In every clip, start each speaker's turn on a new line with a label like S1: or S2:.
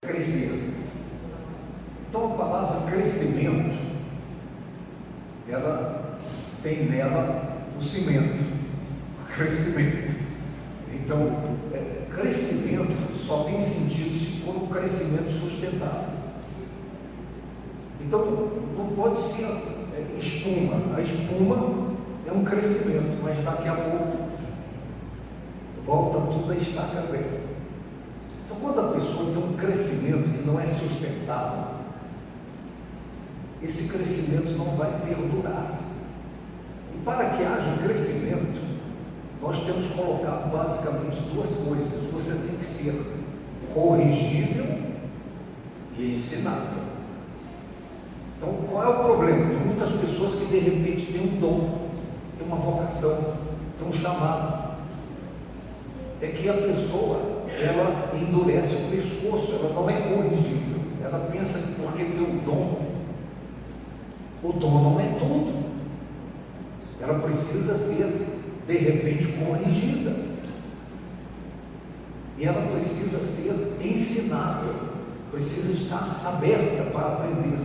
S1: crescer. Então a palavra crescimento, ela tem nela o cimento, o crescimento. Então, crescimento só tem sentido se for um crescimento sustentável. Então, não pode ser espuma. A espuma é um crescimento, mas daqui a pouco volta tudo a estaca zero. Então, quando a pessoa tem um crescimento que não é sustentável, esse crescimento não vai perdurar. E para que haja um crescimento, nós temos colocado basicamente duas coisas. Você tem que ser corrigível e ensinável. Então, qual é o problema? Tem muitas pessoas que de repente têm um dom, têm uma vocação, têm um chamado. É que a pessoa, ela endurece o pescoço, ela não é corrigível. Ela pensa que porque tem um dom, o dom não é tudo. Ela precisa ser, de repente, corrigida. E ela precisa ser ensinável, precisa estar aberta para aprender.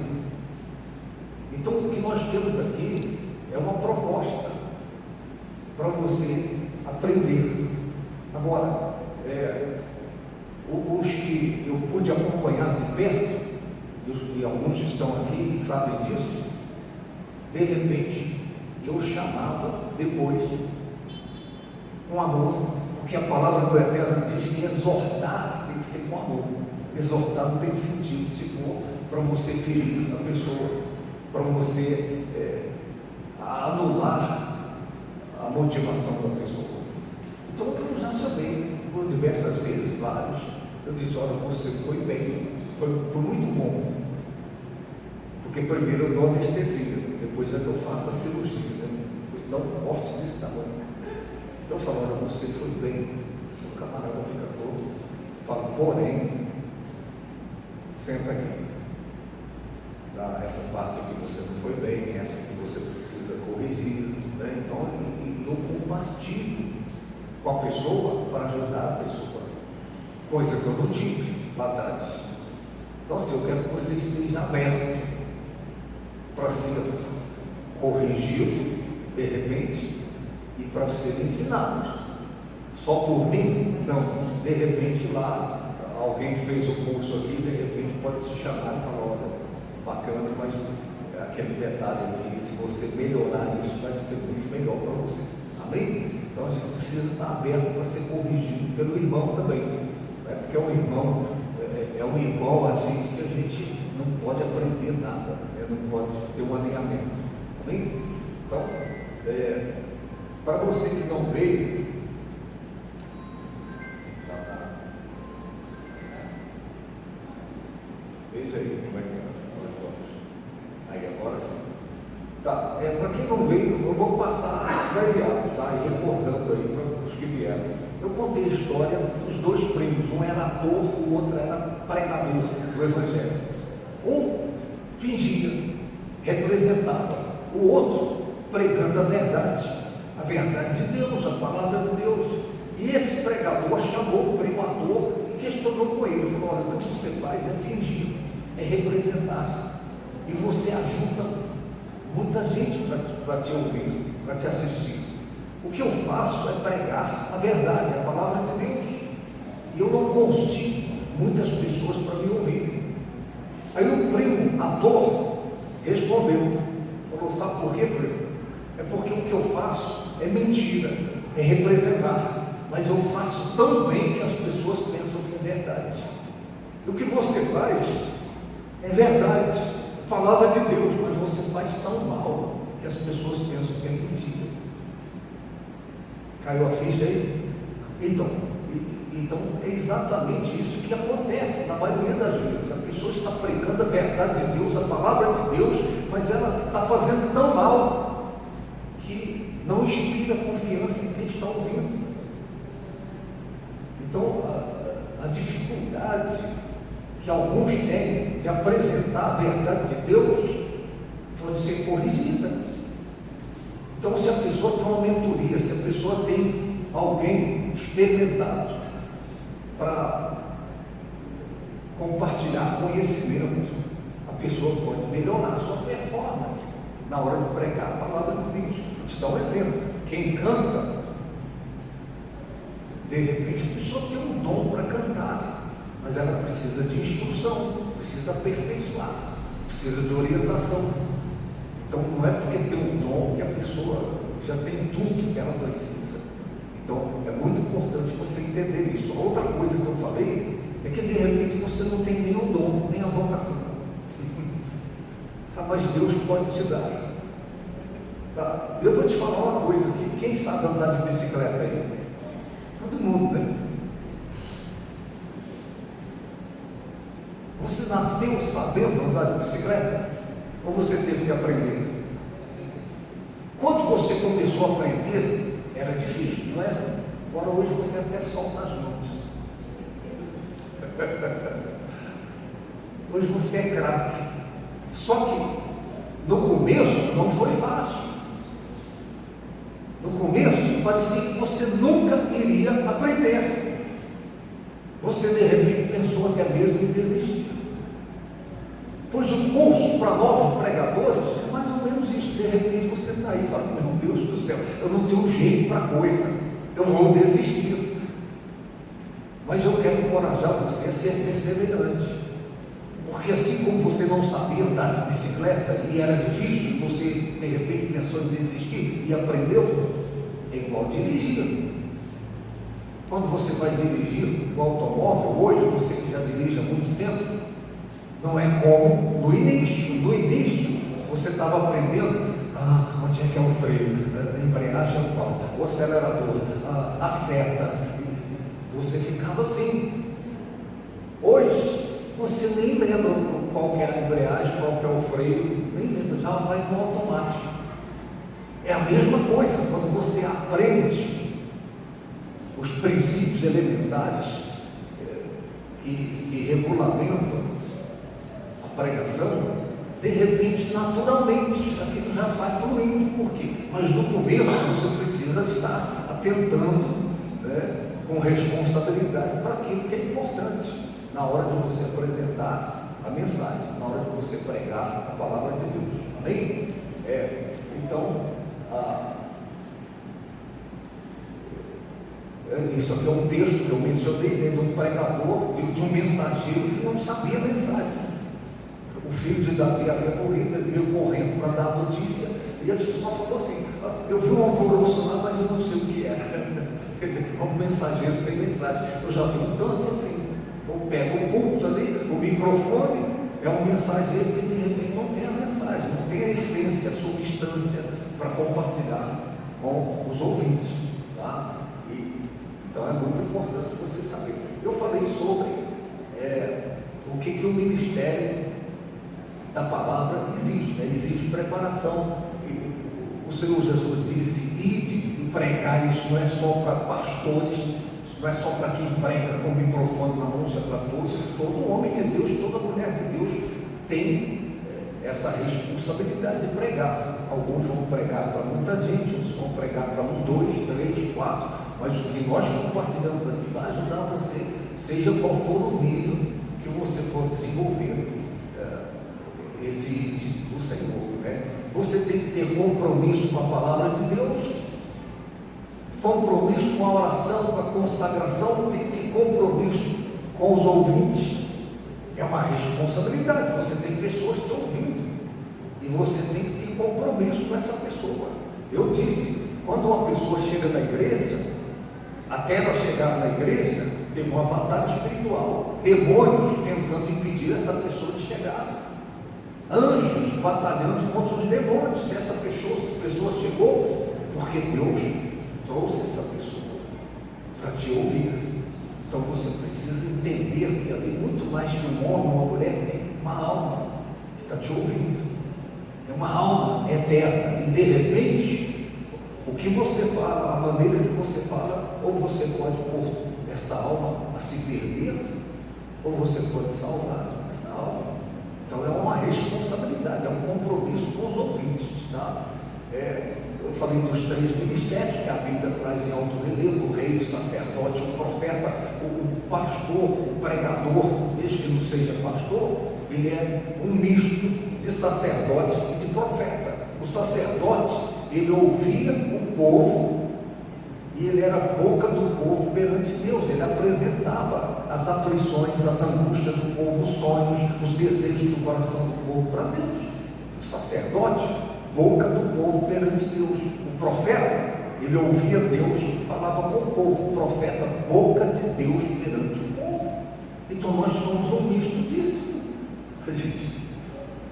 S1: Então, o que nós temos aqui é uma proposta para você aprender. Agora, os que eu pude acompanhar de perto, e alguns estão aqui e sabem disso, de repente, eu chamava depois com amor, porque a palavra do Eterno diz que exortar tem que ser com amor. Exortar não tem sentido se for para você ferir a pessoa, para você anular a motivação da pessoa. Então eu já chamei por diversas vezes, vários. Eu disse: olha, você foi bem, foi muito bom, porque primeiro eu dou anestesia, depois é que eu faço a cirurgia, né? Depois dá um corte desse tamanho. Então eu falo: olha, você foi bem. O camarada fica todo, fala: porém, senta aqui. Essa parte aqui você não foi bem, essa que você precisa corrigir, né? Então eu compartilho com a pessoa para ajudar a pessoa, coisa que eu não tive lá atrás. Então, assim, eu quero que você esteja aberto para ser corrigido de repente e para ser ensinado. Só por mim? Não. De repente lá alguém que fez o curso aqui, de repente pode te chamar e falar: olha, bacana, mas aquele detalhe aqui, se você melhorar isso, vai ser muito melhor para você. Amém? Então a gente precisa estar aberto para ser corrigido pelo irmão também, né? Porque é um irmão, é um igual a gente, que a gente não pode aprender nada, né? Não pode ter um alinhamento. Amém? Então, para você que não veio, já está. Veja aí como é que nós vamos. Aí agora sim. Tá, para quem não veio, eu vou passar abreviado, tá? E recordando aí para os que vieram. Eu contei a história dos dois primos, um era ator, o outro era pregador do Evangelho. Um fingia, representava, o outro pregando a verdade de Deus, a palavra de Deus. E esse pregador chamou o primo ator e questionou com ele, falou: olha, o que você faz é fingir, é representar, e você ajuda muita gente para te ouvir, para te assistir. O que eu faço é pregar a verdade, a palavra de Deus, e eu não consigo muitas pessoas para me ouvir. Aí o primo ator respondeu, falou: sabe por quê, primo? É porque o que eu faço é mentira, é representar, mas eu faço tão bem que as pessoas pensam que é verdade. E o que você faz é verdade, é palavra de Deus, mas você faz tão mal que as pessoas pensam que é mentira. Caiu a ficha aí? Então é exatamente isso que acontece na maioria das vezes. A pessoa está pregando a verdade de Deus, a palavra de Deus, mas ela está fazendo tão mal que não inspira confiança em quem está ouvindo. Então a dificuldade que alguns têm de apresentar a verdade de Deus pode ser corrigida. Então, se a pessoa tem uma mentoria, se a pessoa tem alguém experimentado para compartilhar conhecimento. A pessoa pode melhorar a sua performance na hora de pregar a palavra de Deus. Vou te dar um exemplo. Quem canta, de repente a pessoa tem um dom para cantar, mas ela precisa de instrução, precisa aperfeiçoar, precisa de orientação. Então não é porque tem um dom que a pessoa já tem tudo que ela precisa. Então é muito importante você entender isso. A outra coisa que eu falei é que de repente você não tem nem o dom, nem a vocação. Mas Deus pode te dar. Tá? Eu vou te falar uma coisa aqui. Quem sabe andar de bicicleta aí? Todo mundo, né? Você nasceu sabendo andar de bicicleta? Ou você teve que aprender? Quando você começou a aprender, era difícil, não era? Agora hoje você até solta as mãos. Hoje você é craque. Só que no começo não foi fácil. No começo parecia que você nunca iria aprender. Você de repente pensou até mesmo em desistir. Pois o curso para novos pregadores é mais ou menos isso. De repente você está aí e fala: meu Deus do céu, eu não tenho jeito para coisa, eu vou desistir. Mas eu quero encorajar você a ser perseverante. Porque assim como você não sabia andar de bicicleta e era difícil, você de repente pensou em desistir e aprendeu, é igual dirigir. Quando você vai dirigir o automóvel, hoje, você que já dirige há muito tempo, não é como no início. No início, você estava aprendendo, onde é que é o freio, a embreagem é qual, o acelerador, a seta, você ficava assim. Hoje, você nem lembra qual que é a embreagem, qual que é o freio, nem lembra, já vai no automático. É a mesma coisa quando você aprende os princípios elementares que regulamentam a pregação, de repente, naturalmente, aquilo já vai fluindo. Por quê? Mas no começo você precisa estar atentando, né, com responsabilidade para aquilo que é importante na hora de você apresentar a mensagem, na hora de você pregar a palavra de Deus. Amém? Então, isso aqui é um texto que eu mencionei, né, de um pregador, de um mensageiro que não sabia a mensagem. O filho de Davi havia morrido, ele veio correndo para dar a notícia, e ele só falou assim: eu vi um alvoroço lá, mas eu não sei o que era. É um mensageiro sem mensagem. Eu já vi um tanto assim. Ou pega o púlpito ali, o microfone, é um mensageiro que de repente não tem a mensagem, não tem a essência, a substância para compartilhar com os ouvintes, tá? Então é muito importante você saber. Eu falei sobre o que o ministério da palavra exige, né? Exige preparação. O Senhor Jesus disse: ide e pregar. Isso não é só para pastores, isso não é só para quem prega com o microfone na mão, isso é para todos. Todo homem de Deus, toda mulher de Deus tem essa responsabilidade de pregar. Alguns vão pregar para muita gente, outros vão pregar para 1, 2, 3, 4, mas o que nós compartilhamos aqui vai ajudar você, seja qual for o nível que você for desenvolver esse ide do Senhor, né? Você tem que ter compromisso com a palavra de Deus, compromisso com a oração, com a consagração, tem que ter compromisso com os ouvintes. É uma responsabilidade, você tem pessoas te ouvindo e você tem que ter compromisso com essa pessoa. Eu disse, quando uma pessoa chega na igreja, até ela chegar na igreja, teve uma batalha espiritual, demônios tentando impedir essa pessoa de chegar, anjos batalhando contra os demônios. Se essa pessoa chegou, porque Deus trouxe essa pessoa para te ouvir. Então você precisa entender que ali, muito mais que um homem ou uma mulher, tem uma alma que está te ouvindo, tem uma alma eterna, e de repente o que você fala, a maneira que você fala, ou você pode pôr essa alma a se perder, ou você pode salvar essa alma. Então é uma responsabilidade, é um compromisso com os ouvintes, tá? Eu falei dos 3 ministérios que a Bíblia traz em alto relevo: o rei, o sacerdote, o profeta, o pastor, o pregador, mesmo que não seja pastor, ele é um misto de sacerdote e de profeta. O sacerdote, ele ouvia o povo e ele era a boca do povo perante Deus. Ele apresentava as aflições, as angústias do povo, os sonhos, os desejos do coração do povo para Deus. O sacerdote, boca do povo perante Deus. O profeta, ele ouvia Deus e falava com o povo. O profeta, boca de Deus perante o povo. Então nós somos um misto disso. A gente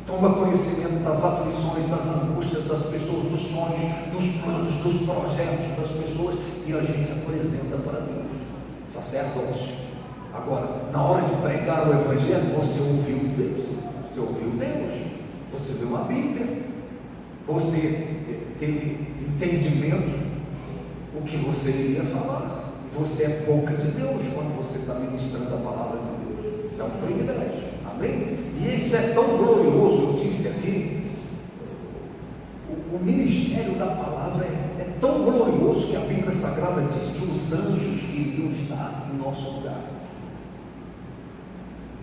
S1: toma conhecimento das aflições, das angústias das pessoas, dos sonhos, dos planos, dos projetos das pessoas, e a gente apresenta para Deus. Sacerdócio. Agora, na hora de pregar o Evangelho, você ouviu Deus, você ouviu Deus, você leu a Bíblia, você teve entendimento o que você iria falar. Você é boca de Deus quando você está ministrando a palavra de Deus. Isso é um privilégio. Amém? E isso é tão glorioso. Eu disse aqui, o ministério da palavra é tão glorioso que a Bíblia Sagrada diz que os anjos queriam estar em nosso lugar.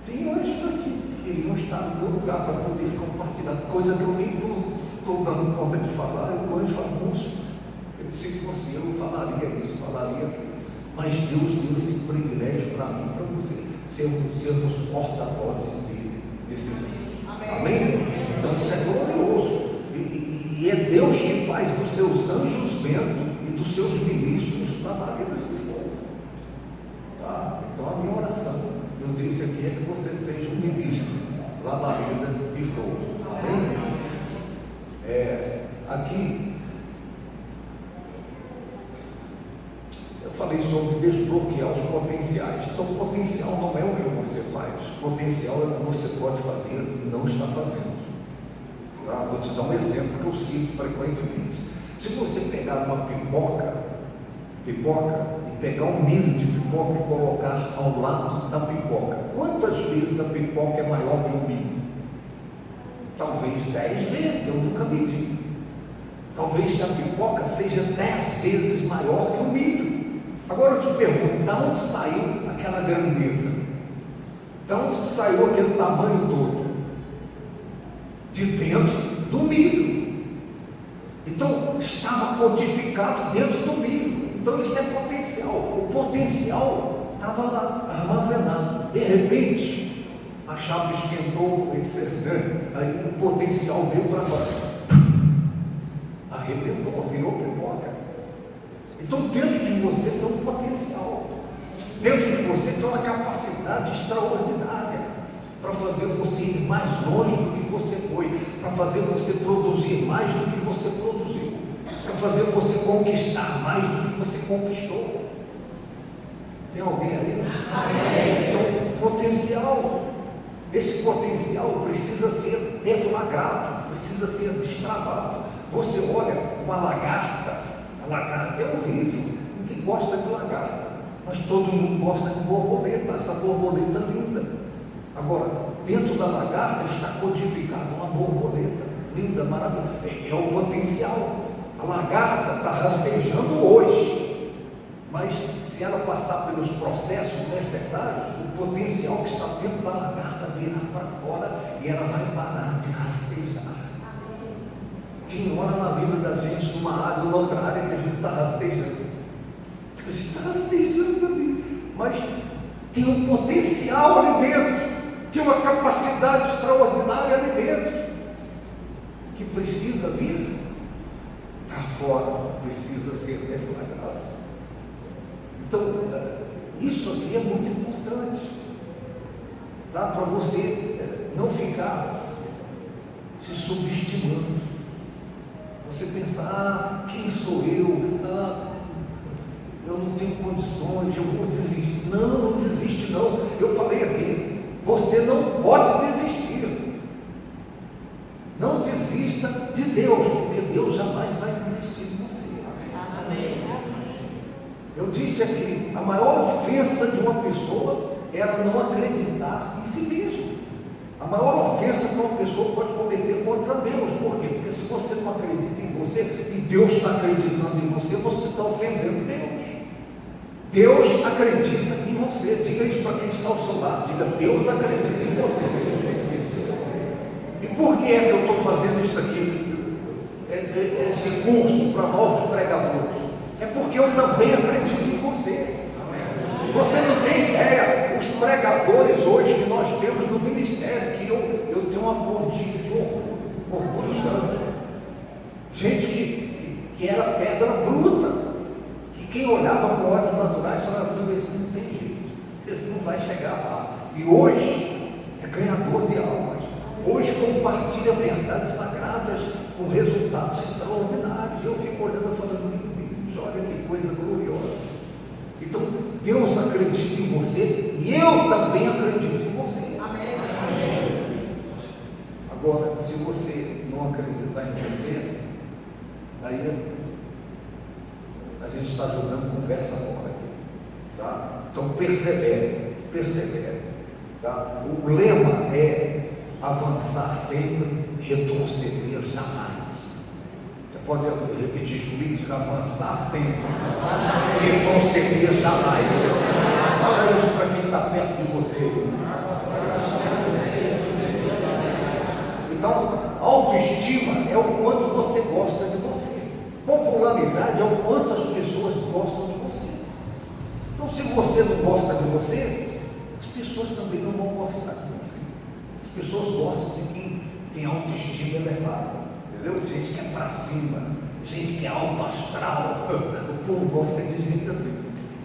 S1: Tem anjos aqui que queriam estar no meu lugar para poder compartilhar, coisa que eu nem estou dando conta de falar. O anjo fala, se fosse eu falaria isso, falaria aquilo. Mas Deus deu esse privilégio para mim, para você, sermos porta-vozes dele. Amém? Então isso é glorioso. E é Deus que faz dos seus anjos vento e dos seus ministros labaredas de fogo. Tá? Então a minha oração, eu disse aqui, é que você seja um ministro labareda de fogo. Amém? Aqui eu falei sobre desbloquear os potenciais. Então, potencial não é o que você faz, potencial é o que você pode fazer e não está fazendo. Tá? Vou te dar um exemplo que eu cito frequentemente. Se você pegar uma pipoca e pegar um milho de pipoca e colocar ao lado da pipoca, quantas vezes a pipoca é maior que o milho? Talvez 10 vezes, eu nunca medi. Talvez a pipoca seja 10 vezes maior que o milho. Agora eu te pergunto, de onde saiu aquela grandeza? De onde saiu aquele tamanho todo? De dentro do milho. Então estava codificado dentro do milho. Então isso é potencial. O potencial estava lá, armazenado. De repente, a chapa esquentou, etc. Aí o potencial veio para fora. Arrebentou, virou pipoca. Então dentro de você tem um potencial, dentro de você tem uma capacidade extraordinária para fazer você ir mais longe do que você foi, para fazer você produzir mais do que você produziu, para fazer você conquistar mais do que você conquistou. Tem alguém aí? Amém. Então, potencial, esse potencial precisa ser deflagrado, precisa ser destravado. Você olha uma lagarta, a lagarta é horrível, ninguém gosta de lagarta, mas todo mundo gosta de borboleta, essa borboleta linda. Agora, dentro da lagarta está codificada uma borboleta linda, maravilhosa, é o potencial. A lagarta está rastejando hoje, mas se ela passar pelos processos necessários, o potencial que está dentro da lagarta virá para fora e ela vai parar de rastejar. Tem hora na vida da gente, numa área ou noutra área, que a gente está rastejando. A gente está rastejando ali, mas tem um potencial ali dentro, tem uma capacidade extraordinária ali dentro, que precisa vir para fora, precisa ser deflagrado. Então, isso aqui é muito importante, tá? Para você não ficar se subestimando. Você pensar, quem sou eu? Eu não tenho condições, eu vou desistir. Não desiste não. Eu falei aqui, você não pode desistir. Não desista de Deus, porque Deus jamais vai desistir de você. Amém. Eu disse aqui, a maior ofensa de uma pessoa é ela não acreditar em si mesma. A maior ofensa que uma pessoa pode cometer contra Deus. Por quê? Porque se você não acredita em você e Deus está acreditando em você, você está ofendendo Deus. Deus acredita em você. Diga isso para quem está ao seu lado. Diga: Deus acredita em você. E por que é que eu estou fazendo isso aqui? Esse curso para novos pregadores. É porque eu também acredito em você. Você não tem ideia, os pregadores hoje que nós temos no ministério, que eu tenho uma pontinha de orgulho santo. Gente que era pedra bruta, que quem olhava com olhos naturais falava: esse não tem jeito, esse não vai chegar lá. E hoje é ganhador de almas. Hoje compartilha verdades sagradas com resultados extraordinários. Eu fico olhando e falando: meu Deus, olha que coisa gloriosa. Então, Deus acredita em você e eu também acredito em você. Amém. Agora, se você não acreditar em você, aí a gente está jogando conversa fora aqui, tá? Então, persevere, tá? O lema é avançar sempre, retroceder jamais. Você pode repetir isso comigo? Diga: avançar sempre, retroceder jamais. Fala isso para quem está perto de você. Então, autoestima é o quanto você gosta de você. Popularidade é o quanto as pessoas gostam de você. Então, se você não gosta de você, as pessoas também não vão gostar de você. As pessoas gostam de quem tem autoestima elevada. Entendeu? Gente que é para cima, gente que é alto astral. O povo gosta de gente assim,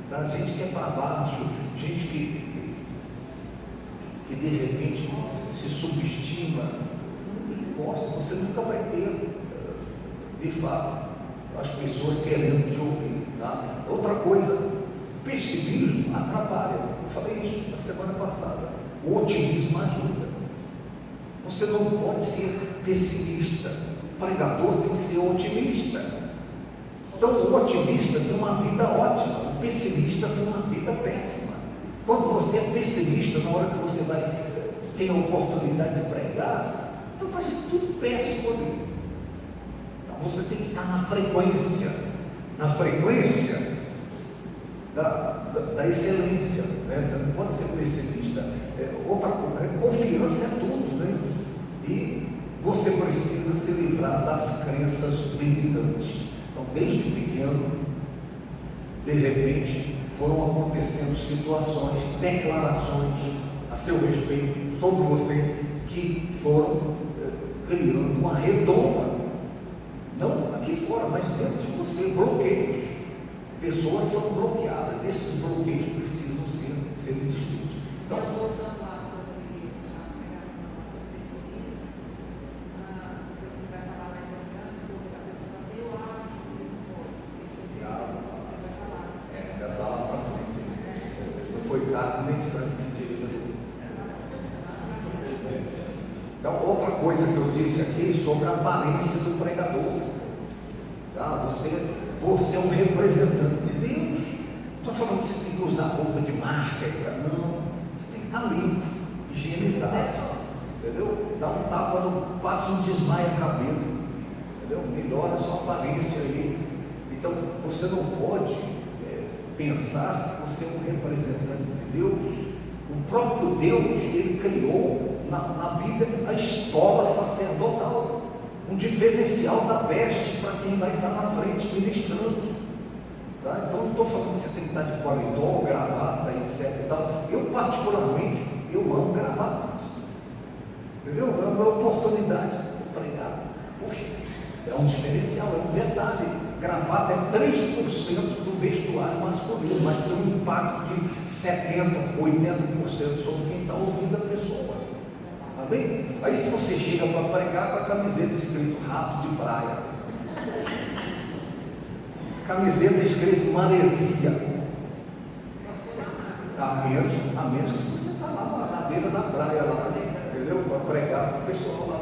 S1: tá? Gente que é para baixo, gente que de repente se subestima. Ninguém gosta. Você nunca vai ter, de fato, as pessoas querendo te ouvir, tá? Outra coisa, pessimismo atrapalha. Eu falei isso na semana passada. O otimismo ajuda. Você não pode ser pessimista. O pregador tem que ser otimista. Então, o otimista tem uma vida ótima, o pessimista tem uma vida péssima. Quando você é pessimista, na hora que você vai ter a oportunidade de pregar, então vai ser tudo péssimo ali. Então, você tem que estar na frequência da excelência, né? Você não pode ser pessimista. Outra coisa, confiança é tudo, né? E você precisa se livrar das crenças limitantes. Então, desde pequeno, de repente, foram acontecendo situações, declarações a seu respeito, sobre você, que foram criando uma redoma, não aqui fora, mas dentro de você, bloqueios. Pessoas são bloqueadas, esses bloqueios precisam ser desfeitos. Então, nem sangue mentira. Então, outra coisa que eu disse aqui sobre a aparência do pregador, tá? Você é um representante de Deus. Não estou falando que você tem que usar roupa de marca, tá? Não, você tem que estar limpo, higienizado, entendeu? Dá um tapa, passa um desmaia cabelo, entendeu? Melhora a sua aparência aí. Então, você não pode pensar que você é um representante de Deus. O próprio Deus, ele criou na Bíblia a estola sacerdotal, um diferencial da veste para quem vai estar na frente ministrando, tá? Então, não estou falando que você tem que estar de paletó, gravata, etc. E tal. Eu, particularmente, eu amo gravatas, entendeu? Eu amo a oportunidade de pregar. Poxa, é um diferencial, é um detalhe. Gravata é 3% do vestuário masculino, mas tem um impacto de 70%, 80% sobre quem está ouvindo a pessoa. Amém? Aí, se você chega para pregar com a camiseta escrito rato de praia, camiseta escrito maresia, a menos que você está lá na beira da praia, lá, entendeu? Para pregar para o pessoal lá,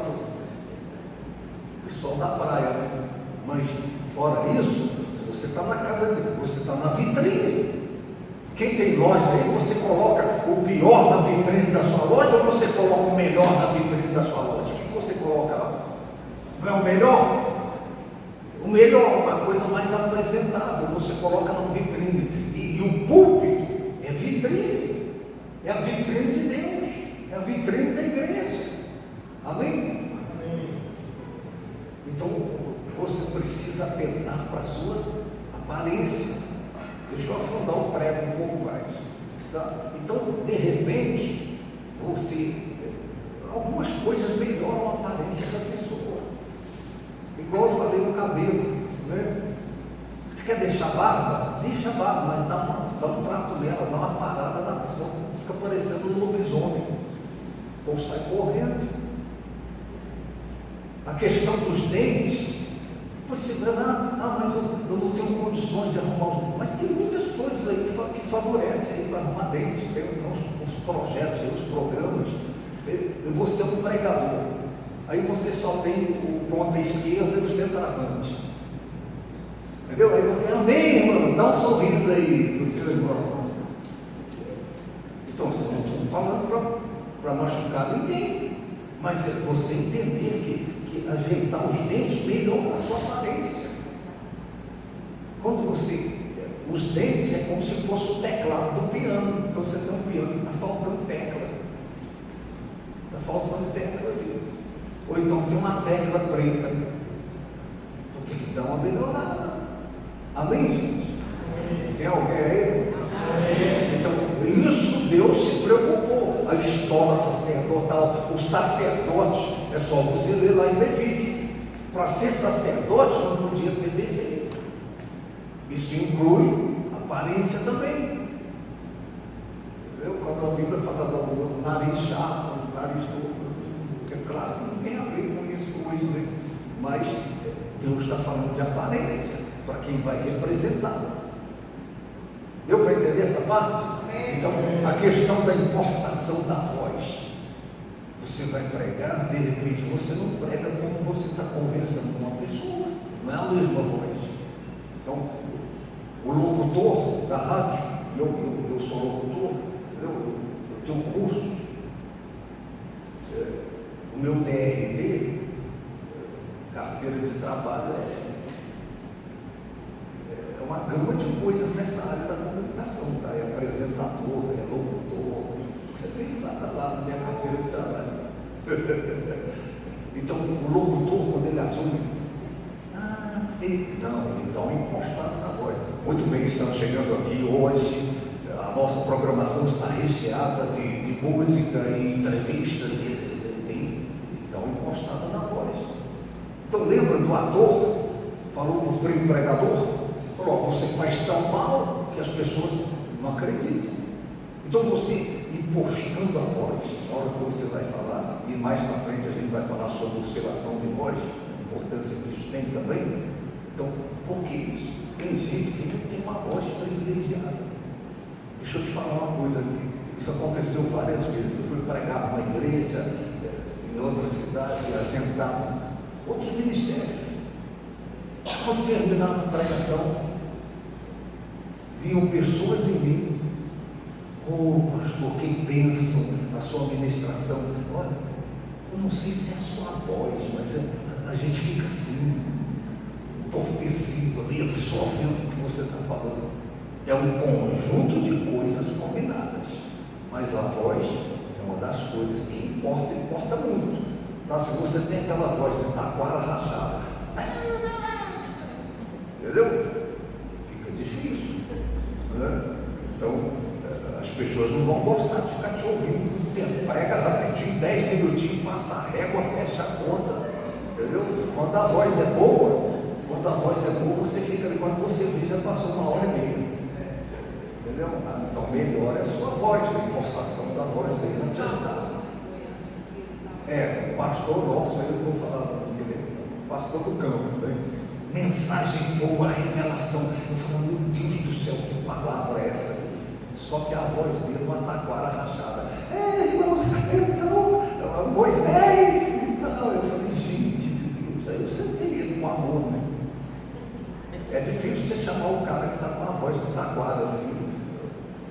S1: o pessoal da praia, né? Mas, fora isso, você está na casa dele, você está na vitrine. Quem tem loja aí, você coloca o pior na vitrine da sua loja ou você coloca o melhor na vitrine da sua loja? O que você coloca lá? Não é o melhor? O melhor, a coisa mais apresentável, você coloca na vitrine. E o público vitrine, é a vitrine de Deus, é a vitrine da igreja. Amém? Então você precisa atentar para a sua aparência. Deixa eu afundar o prego um pouco mais. Tá? Então, de repente, algumas coisas melhoram a aparência da pessoa. Igual eu falei no cabelo, né? Você quer deixar barba? Deixa a barba, mas dá um trato nela, dá uma parada na pessoa, fica parecendo um lobisomem. O povo sai correndo. A questão dos dentes, você vai lá, mas eu não tenho condições de arrumar os dentes. Mas tem muitas coisas aí que favorecem aí para arrumar dentes. Tem então, uns projetos, uns programas. Você é um pregador, aí você só tem o ponta esquerda e o centroavante. Entendeu? Aí você, amém, irmãos, dá um sorriso aí pro seu irmão. Então, eu não estou falando para machucar ninguém, mas é você entender que ajeitar os dentes melhora a sua aparência. Quando os dentes é como se fosse o teclado do piano. Então você tem um piano que está faltando tecla. Está faltando tecla ali. Ou então tem uma tecla preta. Então tem que dar uma melhorada. Amém, gente? Tem alguém aí? Então, isso Deus se preocupou. A escola sacerdotal, o sacerdote, é só você ler lá em Levítico. Para ser sacerdote não podia ter defeito. Isso inclui aparência também. Entendeu? Quando a Bíblia fala do nariz chato, nariz duro, é claro que não tem a ver com isso hoje, né? Mas Deus está falando de aparência para quem vai representar. Deu para entender essa parte? Então, a questão da impostação da voz. Você vai pregar, de repente você não prega como você está conversando com uma pessoa, não é a mesma voz. Então, o locutor da rádio, eu sou locutor, eu tenho cursos, o meu DRT, carteira de trabalho, é uma gama de coisas nessa área da comunicação, tá? É apresentador, é locutor, você pensar, está lá na minha carteira de trabalho. Então, o locutor, quando ele assume, ele dá uma impostada na voz. Muito bem, estamos chegando aqui hoje, a nossa programação está recheada de música e entrevistas, e ele dá uma impostada na voz. Então, lembra do ator, falou para o empregador, falou, você faz tão mal que as pessoas não acreditam. Então você impostando a voz, na hora que você vai falar, e mais na frente a gente vai falar sobre oscilação de voz, a importância que isso tem também. Então, por que isso? Tem gente que não tem uma voz privilegiada. Deixa eu te falar uma coisa aqui, isso aconteceu várias vezes. Eu fui pregar numa igreja, em outra cidade, assentado, outros ministérios. Quando terminava a pregação, vinham pessoas em mim. Pastor, que bênção a sua ministração. Olha, eu não sei se é a sua voz, mas a gente fica assim, entorpecido ali, absorvendo o que você está falando. É um conjunto de coisas combinadas, mas a voz é uma das coisas que importa muito. Então, se você tem aquela voz de taquara rachada, entendeu? Fica difícil, né? Então, as pessoas não vão gostar de ficar te ouvindo muito tempo. Prega rapidinho, 10 minutinhos, passa a régua, fecha a conta, entendeu? Quando a voz é boa, você fica ali, quando você vê, já passou 1h30, entendeu? Então melhora a sua voz, a impostação da voz aí vai te ajudar. O pastor nosso, aí eu vou falar do direito, pastor do campo, né? Mensagem boa, revelação. Eu falo, meu Deus do céu, que palavra é essa? Só que a voz dele, uma taquara rachada. Irmãos, então, Moisés, então. Eu falei, gente de Deus. Aí eu sentei ele com amor, né? É difícil você chamar o cara que está com a voz de taquara assim.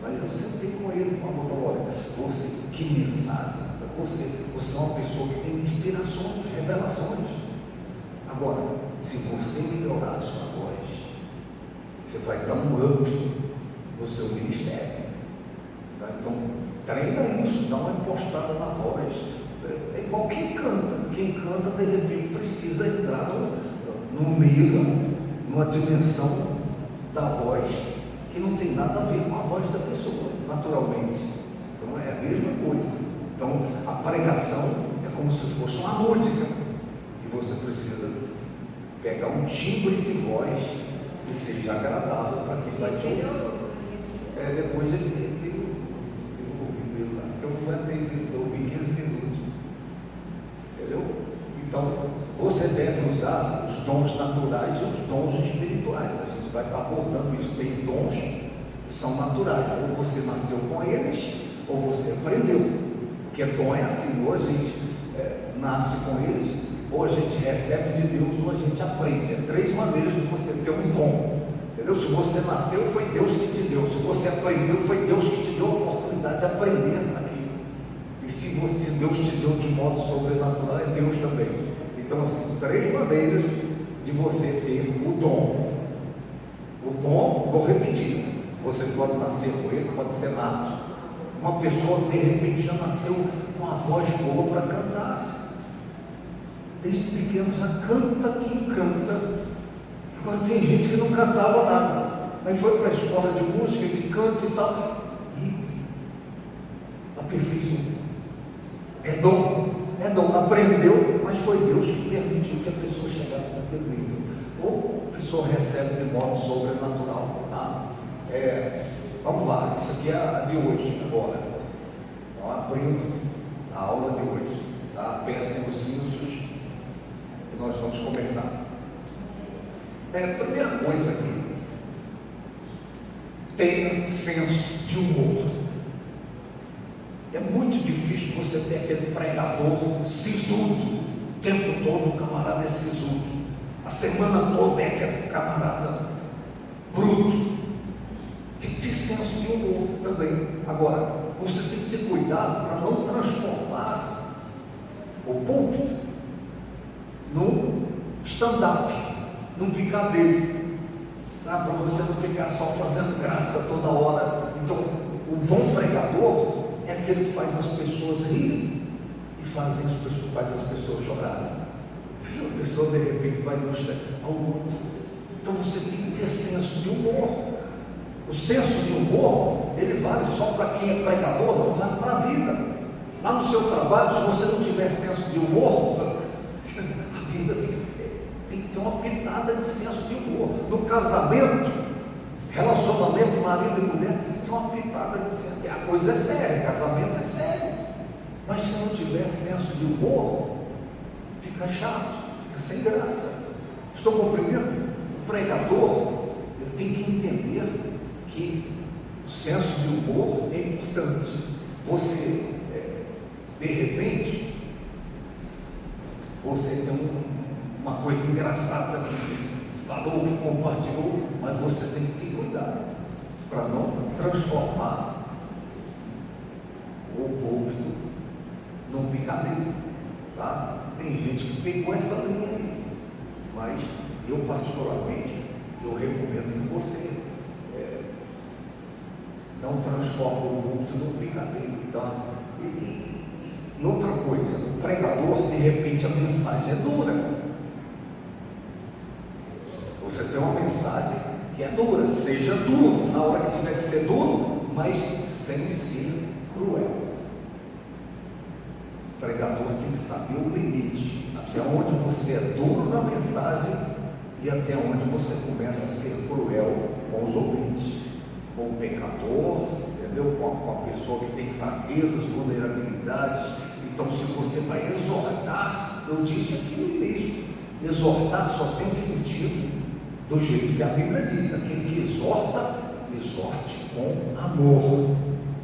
S1: Mas eu sentei com ele com amor. Falei, olha, que mensagem. Você é uma pessoa que tem inspirações, revelações. Agora, se você melhorar a sua voz, você vai dar um up no seu ministério. Então, treina isso, dá uma impostada na voz. É igual quem canta. Quem canta, de repente, precisa entrar num nível, numa dimensão da voz que não tem nada a ver com a voz da pessoa, naturalmente. Então, é a mesma coisa. Então, a pregação é como se fosse uma música. E você precisa pegar um timbre de voz que seja agradável para quem vai te ouvir. Depois ele ouvindo ele lá, porque eu não aguentei ouvir 15 minutos. Entendeu? Então, você deve usar os dons naturais e os dons espirituais. A gente vai estar abordando isso. Tem dons que são naturais, ou você nasceu com eles, ou você aprendeu. Porque dom é assim, ou a gente nasce com eles, ou a gente recebe de Deus, ou a gente aprende. É 3 maneiras de você ter um dom. Entendeu? Se você nasceu, foi Deus que te deu. Se você aprendeu, foi Deus que te deu a oportunidade de aprender aquilo. E se Deus te deu de modo sobrenatural, é Deus também. Então, assim, 3 maneiras de você ter o dom. O dom, vou repetir, você pode nascer com ele, pode ser nato. Uma pessoa, de repente, já nasceu com a voz boa para cantar. Desde pequeno já canta quem canta. Agora tem gente que não cantava nada, mas foi para a escola de música, de canto e tal, e aperfeiçoou. É dom, aprendeu, mas foi Deus que permitiu que a pessoa chegasse naquele nível. Ou a pessoa recebe de modo sobrenatural, tá? Vamos lá, isso aqui é a de hoje, agora. Então, abrindo a aula de hoje, tá? Apertem os cintos, que nós vamos começar. Primeira coisa aqui, tenha senso de humor. É muito difícil você ter aquele pregador sisudo, o tempo todo o camarada é sisudo, a semana toda é aquele camarada bruto. Tem que ter senso de humor também. Agora, você tem que ter cuidado para não transformar o púlpito num stand-up, num picadeiro, tá? Para você não ficar só fazendo graça toda hora. Então, o bom pregador é aquele que faz as pessoas rirem e faz as pessoas chorarem. A pessoa de repente vai mostrar ao outro. Então você tem que ter senso de humor. O senso de humor, ele vale só para quem é pregador, não vale para a vida. Lá no seu trabalho, se você não tiver senso de humor, a vida tem que ter uma pitada de senso de humor. No casamento, relacionamento marido e mulher, tem que ter uma pitada de senso. A coisa é séria, casamento é sério. Mas se não tiver senso de humor, fica chato, fica sem graça. Estão compreendendo? O pregador, ele tem que entender que o senso de humor é importante. Você, de repente, você tem uma coisa engraçada que você falou, que compartilhou, mas você tem que ter cuidado para não transformar o púlpito num picadeiro, tá? Tem gente que pegou essa linha aí, mas eu particularmente, eu recomendo que você não transforme o púlpito num picadeiro. Então, e outra coisa, o pregador, de repente a mensagem é dura. Você tem uma mensagem que é dura, seja duro na hora que tiver que ser duro, mas sem ser cruel. O pregador tem que saber o limite, até onde você é duro na mensagem e até onde você começa a ser cruel com os ouvintes, com o pecador, entendeu? Com a pessoa que tem fraquezas, vulnerabilidades. Então, se você vai exortar, eu disse aqui no início, exortar só tem sentido do jeito que a Bíblia diz. Aquele que exorta, exorte com amor.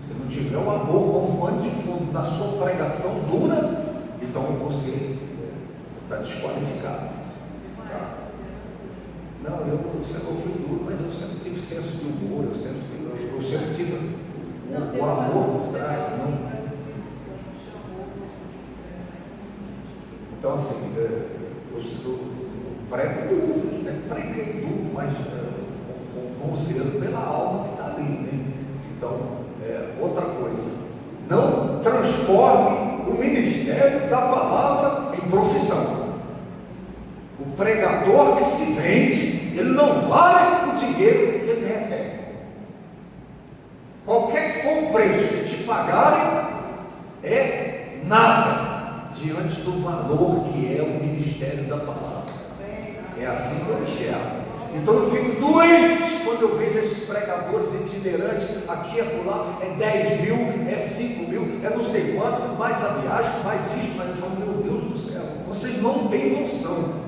S1: Se não tiver o amor como pano de fundo na sua pregação dura, então você está desqualificado, tá? Não, eu sempre fui duro, mas eu sempre tive senso de humor, eu sempre tive o amor por trás. Não. Então, assim, eu prego duro, sempre preguei duro, mas com zelo pela alma que está ali, né? Então, outra coisa. ele não vale o dinheiro que ele recebe. Qualquer que for o preço que te pagarem, é nada diante do valor que é o ministério da palavra. É assim que eu enxergo. Então eu fico doente quando eu vejo esses pregadores itinerantes aqui e acolá, é 10 mil, é 5 mil, é não sei quanto, mais a viagem, mais isso, mas eu falo, meu Deus do céu, vocês não têm noção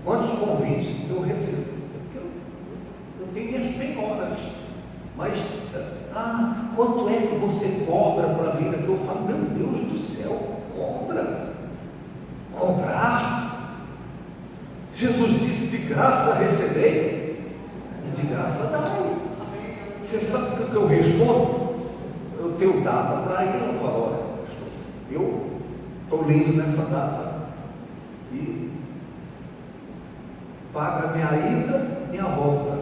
S1: quantos convites eu recebo. Porque eu tenho minhas penhoras, mas quanto é que você cobra para vir aqui? Eu falo, meu Deus do céu, cobrar? Jesus disse, de graça recebei e de graça dai. Você sabe o que eu respondo? Eu tenho data para ir. Eu falo, olha, pastor, eu estou livre nessa data e paga minha ida, minha volta.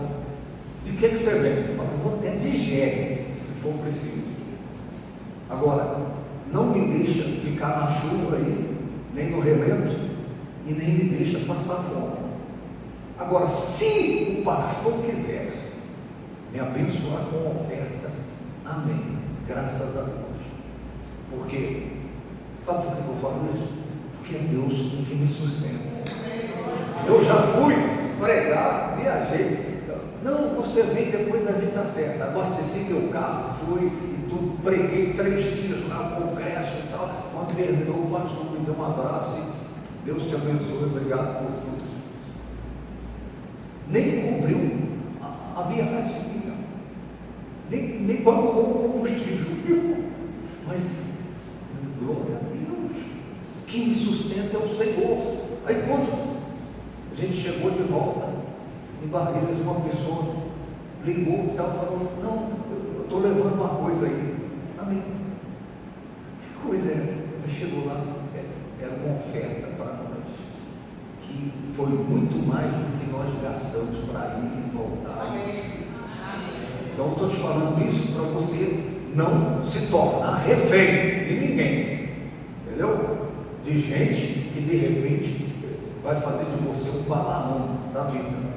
S1: De que você vem? Eu falo, eu vou até de jegue, se for preciso. Agora, não me deixa ficar na chuva aí, nem no relento, e nem me deixa passar fome. Agora, se o pastor quiser me abençoar com oferta, amém, graças a Deus. Porque, sabe por que eu falo isso? Porque é Deus que me sustenta. Eu já fui pregar, viajei. Não, você vem, depois a gente acerta. Abasteci meu carro, fui e tudo, preguei 3 dias lá no congresso e tal. Quando terminou, o pastor me deu um abraço e Deus te abençoe, obrigado por tudo. Nem cobriu a viagem, nem bancou o combustível, mas glória a Deus, quem me sustenta é o Senhor. Aí quando a gente chegou de volta em Barreiras, uma pessoa ligou e tal, falou, não, eu estou levando uma coisa aí. Amém. Que coisa é essa? Aí chegou lá, era uma oferta para nós, que foi muito mais do que nós gastamos para ir e voltar. Então eu estou te falando isso para você não se tornar refém de ninguém, entendeu? De gente que de repente vai fazer de você um Balaão da vida.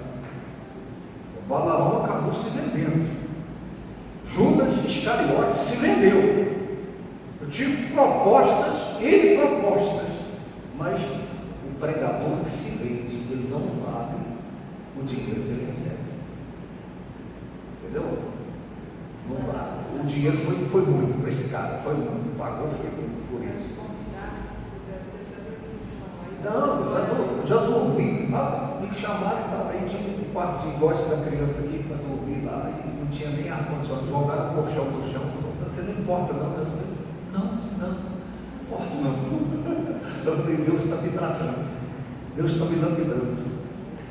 S1: O Balaão acabou se vendendo. Judas Iscariote se vendeu. Eu tive propostas, mas o pregador que se vende, ele não vale o dinheiro que ele recebe. Entendeu? Não vale. O dinheiro foi muito para esse cara, foi muito, pagou, foi muito por ele. Não, já dormi. Me chamaram e tal. Aí tinha um quartinho, gosta da criança aqui para dormir lá, e não tinha nem ar-condicionado. Jogaram o colchão no chão. Falou, você não importa, não. Eu falei, não importa, não. Eu falei, Deus está me tratando, Deus está me lapidando.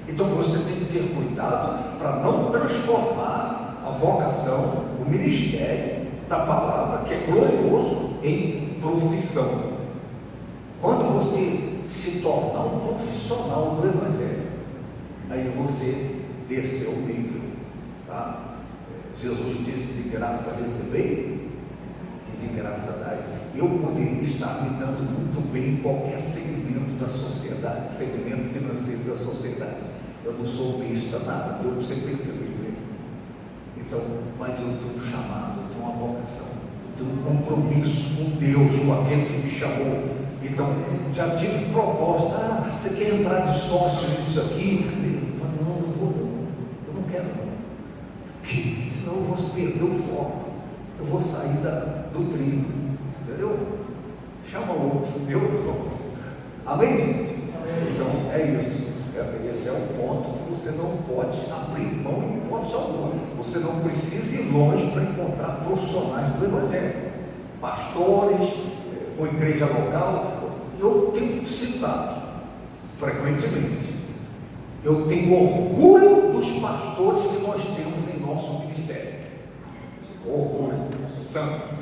S1: Então você tem que ter cuidado para não transformar a vocação, o ministério da palavra, que é glorioso, em profissão. Quando você se tornar um profissional do Evangelho, aí você desceu o nível, tá? Jesus disse, de graça recebei e de graça dai. Eu poderia estar me dando muito bem em qualquer segmento da sociedade, segmento financeiro da sociedade. Eu não sou besta, nada, deu para você perceber, né? Então, mas eu tenho um chamado, eu tenho uma vocação, eu tenho um compromisso com Deus, com aquele que me chamou. Então, já tive proposta, você quer entrar de sócio nisso aqui? Eu falo, não vou não, eu não quero não, porque senão eu vou perder o foco, eu vou sair do trilho, entendeu? Chama outro, eu não. Amém, gente? Amém. Então, é isso, esse é o ponto que você não pode abrir mão em hipótese alguma. Você não precisa ir longe para encontrar profissionais do Evangelho, pastores, com igreja local. Eu tenho citado frequentemente, eu tenho orgulho dos pastores que nós temos em nosso ministério, orgulho santo.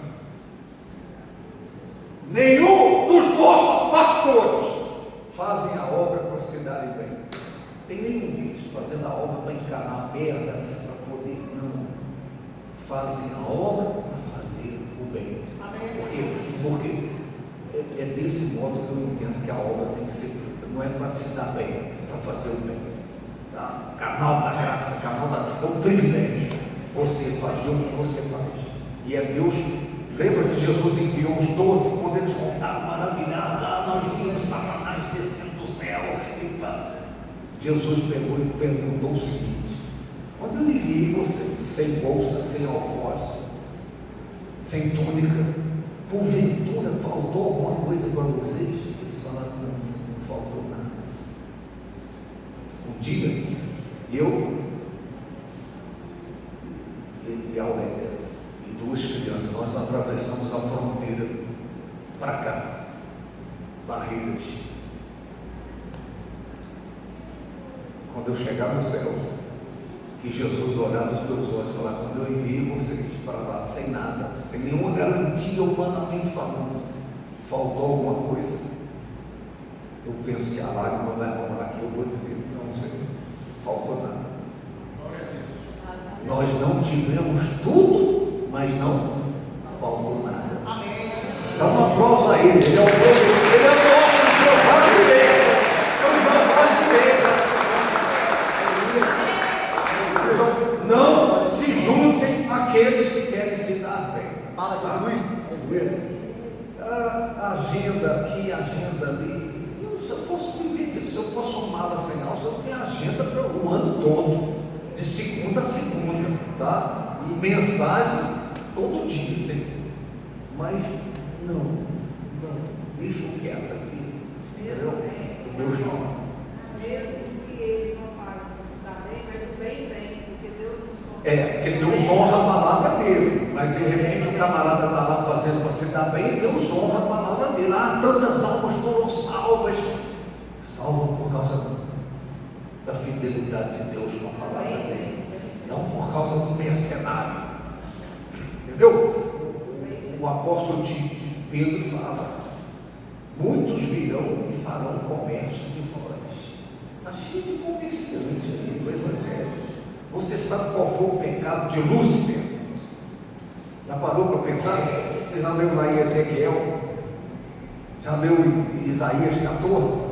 S1: Nenhum dos nossos pastores fazem a obra para se darem bem, tem nenhum deles fazendo a obra para encanar a perda, para poder, não, fazem a obra para fazer o bem. Porque é desse modo que eu entendo que a obra tem que ser feita. Não é para se dar bem, é para fazer o bem. canal da graça, é um privilégio você fazer o que você faz. E é Deus. Lembra que Jesus enviou os 12, quando eles voltaram maravilhados, nós vimos Satanás descendo do céu. Jesus pegou e perguntou o seguinte: quando eu enviei vocês sem bolsa, sem alforje, sem túnica, porventura faltou alguma coisa para vocês? Eles falaram: não faltou nada. Um dia, eu e a Aurélia e 2 crianças, nós atravessamos a fronteira para cá, Barreiras. Quando eu chegar no céu, que Jesus olhar nos meus olhos e falar: quando eu enviei vocês para lá, sem nada, sem nenhuma garantia humanamente falando, faltou alguma coisa? Eu penso que a lágrima vai rolar aqui. Eu vou dizer: não, Senhor, faltou nada. Nós não tivemos tudo, mas não faltou nada. Dá um aplauso a Ele. Ele é o nosso Jeová Jireh. Então, não se juntem àqueles que querem se dar bem. A agenda aqui, a agenda ali. Se eu fosse viver, se eu fosse um mala sem alça, eu tenho agenda para o ano todo, de segunda a segunda, tá? E mensagem todo dia, Senhor. Mas não, deixa eu quieto aqui, entendeu? Do meu jeito.
S2: Mesmo que eles não fazem para se dar bem, mas o bem vem, porque Deus nos honra.
S1: Porque Deus honra a palavra dele, mas de repente o camarada está lá fazendo para se dar bem, e Deus honra a palavra dele. Tantas almas foram salvas por causa da fidelidade de Deus com a palavra dele, não por causa do mercenário, entendeu? O apóstolo Pedro fala: muitos virão e farão comércio de vós. Está cheio de comerciante ali do Evangelho. Você sabe qual foi o pecado de Lúcifer? Já parou para pensar? Você já leu lá em Ezequiel? Já leu em Isaías 14?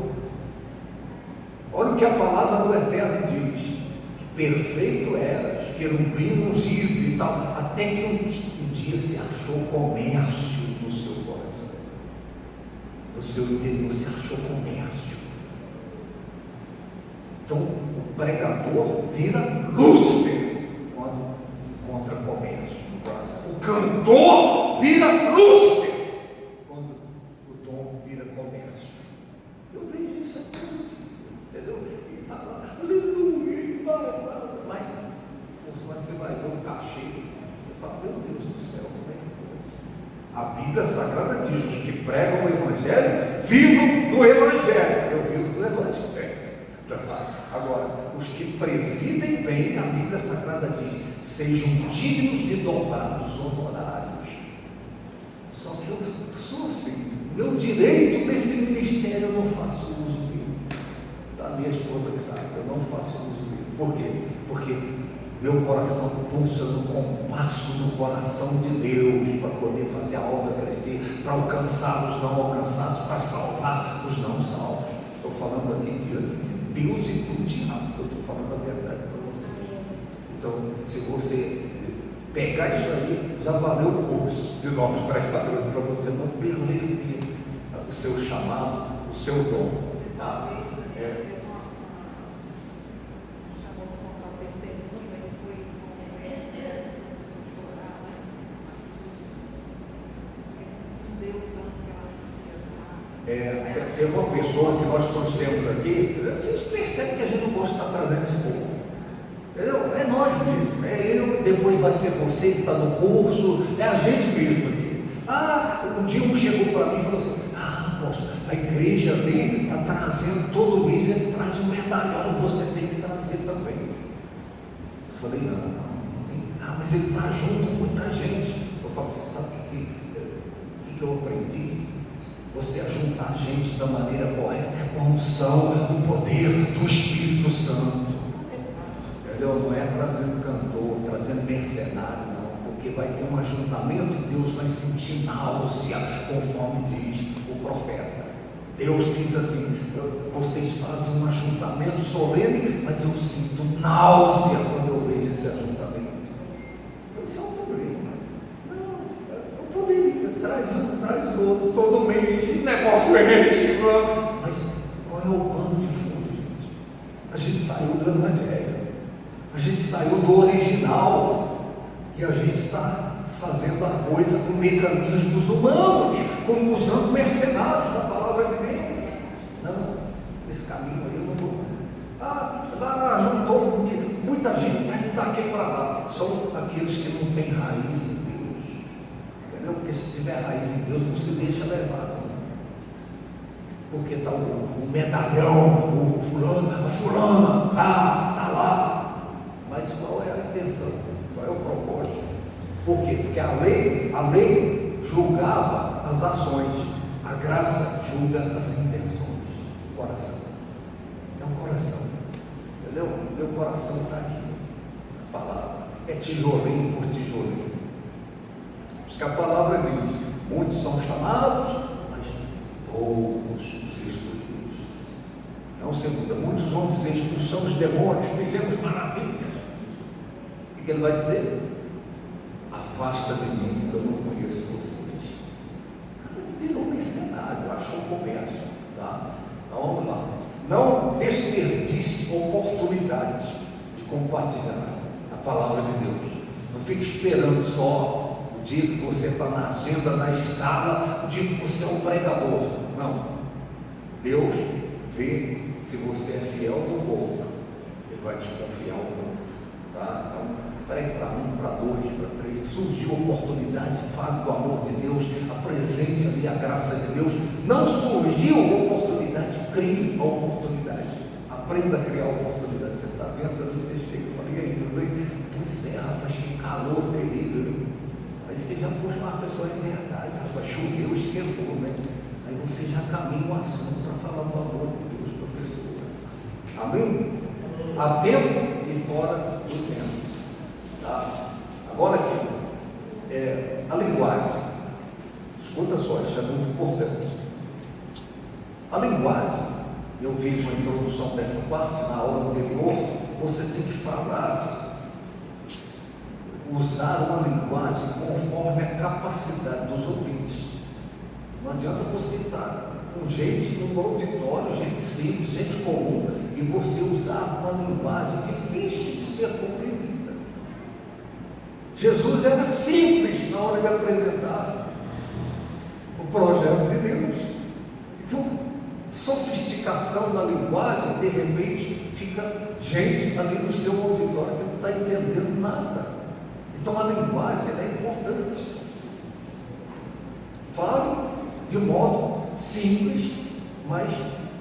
S1: Olha o que a palavra do Eterno diz: que perfeito eras, querubim ungido e tal, até que um dia se achou comércio no seu coração, no seu interior se achou comércio. Então o pregador vira Lúcifer quando encontra comércio no coração. O cantor vira Lúcifer quando o dom vira comércio. Eu vejo isso aqui, entendeu? E está lá, aleluia, mas quando você vai ver um cachê, você fala: meu Deus do céu, como é que pode? A Bíblia Sagrada diz: os que pregam o Evangelho vivam do Evangelho. Eu vivo do Evangelho. Agora, os que presidem bem, a Bíblia Sagrada diz: sejam dignos de dobrados honorários. Só que eu sou assim, meu direito desse ministério eu não faço uso dele. Tá, minha esposa que sabe, eu não faço uso dele. Por quê? Porque meu coração pulsa no compasso do coração de Deus, para poder fazer a obra crescer, para alcançar os não alcançados, para salvar os não salvos. Estou falando aqui diante de Deus e do diabo, eu estou falando a verdade para vocês. Então, se você pegar isso aí, já valeu o curso de novos pregadores, para você não perder o seu chamado, o seu dom. Tá? Teve uma pessoa que nós trouxemos aqui. Vocês percebem que a gente não gosta de estar trazendo esse povo, entendeu? É nós mesmo, é ele, depois vai ser você que está no curso, é a gente mesmo aqui. Um dia um chegou para mim e falou assim: apóstolo, a igreja ali está trazendo todo mês, eles trazem um medalhão, você tem que trazer também. Eu falei: não tem. Mas eles ajudam muita gente. Eu falo: você sabe o que eu aprendi? Você ajuntar a gente da maneira correta é com a unção, o poder do Espírito Santo. Entendeu? Não é trazendo cantor, trazendo mercenário, não, porque vai ter um ajuntamento e Deus vai sentir náusea, conforme diz o profeta. Deus diz assim: vocês fazem um ajuntamento solene, mas eu sinto náusea quando eu vejo esse ajuntamento. Então isso é um problema. Não, eu poderia, traz um, traz outro, todo mês, negócio enche, mas qual é o pano de fundo, gente? A gente saiu do Evangelho, a gente saiu do original, e a gente está fazendo a coisa com mecanismos humanos, como usando mercenários da palavra de Deus. Não, esse caminho aí eu não vou. Lá juntou muita gente, está indo daqui para lá. São aqueles que não têm raiz em Deus, entendeu? Porque se tiver raiz em Deus, não se deixa levar, não. Porque está o medalhão, o fulano, a fulana, está lá. Mas qual é a intenção? Qual é o propósito? Por quê? Porque a lei julgava as ações, a graça julga as intenções. O coração é um coração, entendeu? Meu coração está aqui, a palavra é tijolinho por tijolinho. Porque a palavra diz: muitos são chamados, mas poucos os escolhidos. Não, segunda, muitos vão dizer: expulsamos demônios, fizemos maravilhas. O que ele vai dizer? Afasta de mim, porque eu não conheço vocês. O cara que virou mercenário, achou comércio, tá? Então vamos lá. Não desperdice oportunidades de compartilhar a palavra de Deus. Não fique esperando só o dia que você está na agenda, na escala, o dia que você é um pregador. Não. Deus vê se você é fiel no pouco, Ele vai te confiar o muito, tá? Então, pregue para 1, para 2, para 3. Surgiu oportunidade, fale do amor de Deus, apresente ali a graça de Deus. Não surgiu oportunidade, crie a oportunidade. Aprenda a criar a oportunidade. Você está vendo ali, você chega e fala: e aí, tudo bem? Pois é, rapaz, que calor terrível. Aí você já puxa uma pessoa em verdade, rapaz, choveu, esquentou, né? Aí você já caminha o assunto para falar do amor de Deus para a pessoa. Amém? Há tempo e fora do tempo. Tá? Agora aqui, a linguagem, escuta só, isso é muito importante. A linguagem, eu fiz uma introdução dessa parte na aula anterior. Você tem que falar, usar uma linguagem conforme a capacidade dos ouvintes. Não adianta você estar com gente no auditório, gente simples, gente comum, e você usar uma linguagem difícil de ser compreendida. Jesus era simples na hora de apresentar o projeto de Deus. Então, sofisticação da linguagem, de repente, fica gente ali no seu auditório que não está entendendo nada. Então, a linguagem é importante. Fale de modo simples, mas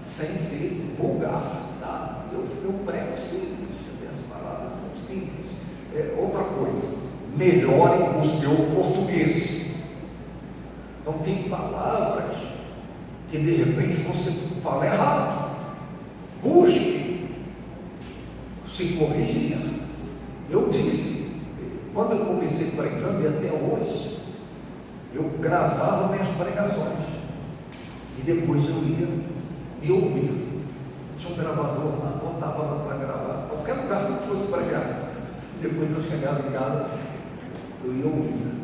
S1: sem ser vulgar, tá? Eu prego simples, as palavras são simples. Outra coisa, melhore o seu português. Então tem palavras que de repente você fala errado. Busque se corrigir. Eu disse, quando eu comecei pregando e até hoje, eu gravava minhas pregações e depois eu ia me ouvir. Eu tinha um gravador lá, botava lá para gravar, qualquer lugar que eu fosse pregar. E depois eu chegava em casa, eu ia ouvir.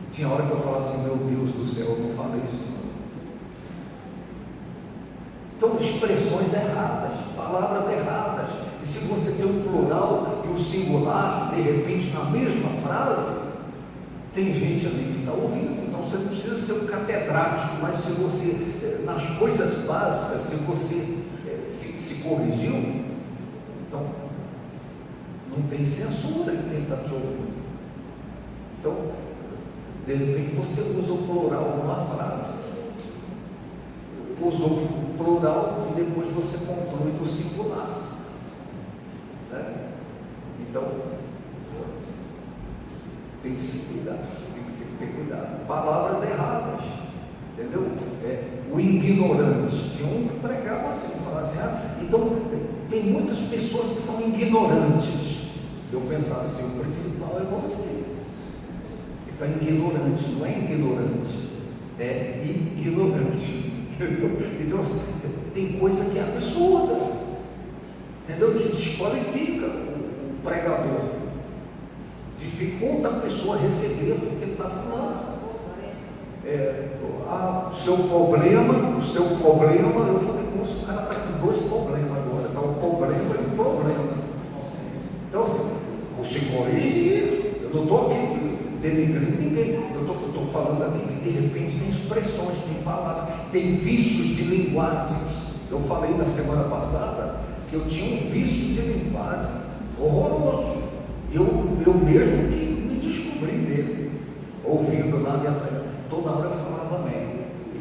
S1: Tinha hora que eu falava assim: meu Deus do céu, eu não falei isso não. Então, expressões erradas, palavras erradas. E se você tem um plural e um singular, de repente, na mesma frase, tem gente ali que está ouvindo. Então, você não precisa ser um catedrático, mas se você, nas coisas básicas, se você se corrigiu, então, não tem censura em quem está te ouvindo. Então, de repente você usa o plural numa frase, usou o plural e depois você conclui no singular, né? Então tem que se cuidar, tem que ter cuidado. Palavras erradas, entendeu? O ignorante, tinha um que pregava assim, falava assim: então tem muitas pessoas que são ignorantes. Eu pensava assim: o principal é você. Está ignorante, não é ignorante, é ignorante. Entendeu? Então, assim, tem coisa que é absurda, entendeu? Que desqualifica o pregador, dificulta a pessoa receber o que ele está falando. O seu problema, eu falei, moço, o cara está com dois problemas agora, está um problema e um problema. Então, assim, se corrigir, eu não estou aqui denegrindo ninguém, eu estou falando aqui que de repente tem expressões, tem palavras, tem vícios de linguagens. Eu falei na semana passada que eu tinha um vício de linguagem horroroso, eu mesmo que me descobri dele, ouvindo lá minha pregação, toda hora eu falava amém.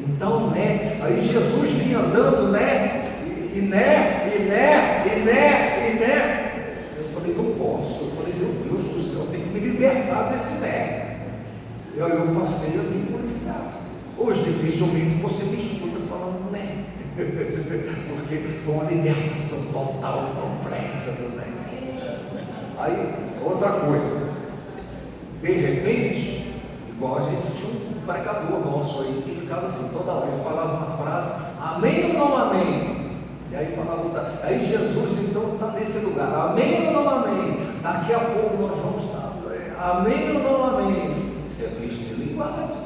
S1: Então, né? Aí Jesus vinha andando, né? E né? Eu falei, não posso. Eu falei, meu Deus do céu, eu tenho que me libertar desse né. E aí eu passei a me policiar. Hoje, dificilmente você me escuta falando né. Porque foi uma libertação total e completa do né. Aí, outra coisa. De repente, igual a gente tinha um pregador nosso aí que ficava assim toda hora, ele falava uma frase, amém ou não amém? E aí falava outra, aí Jesus então está nesse lugar, amém ou não amém? Daqui a pouco nós vamos estar, amém ou não amém? Isso é vício de linguagem,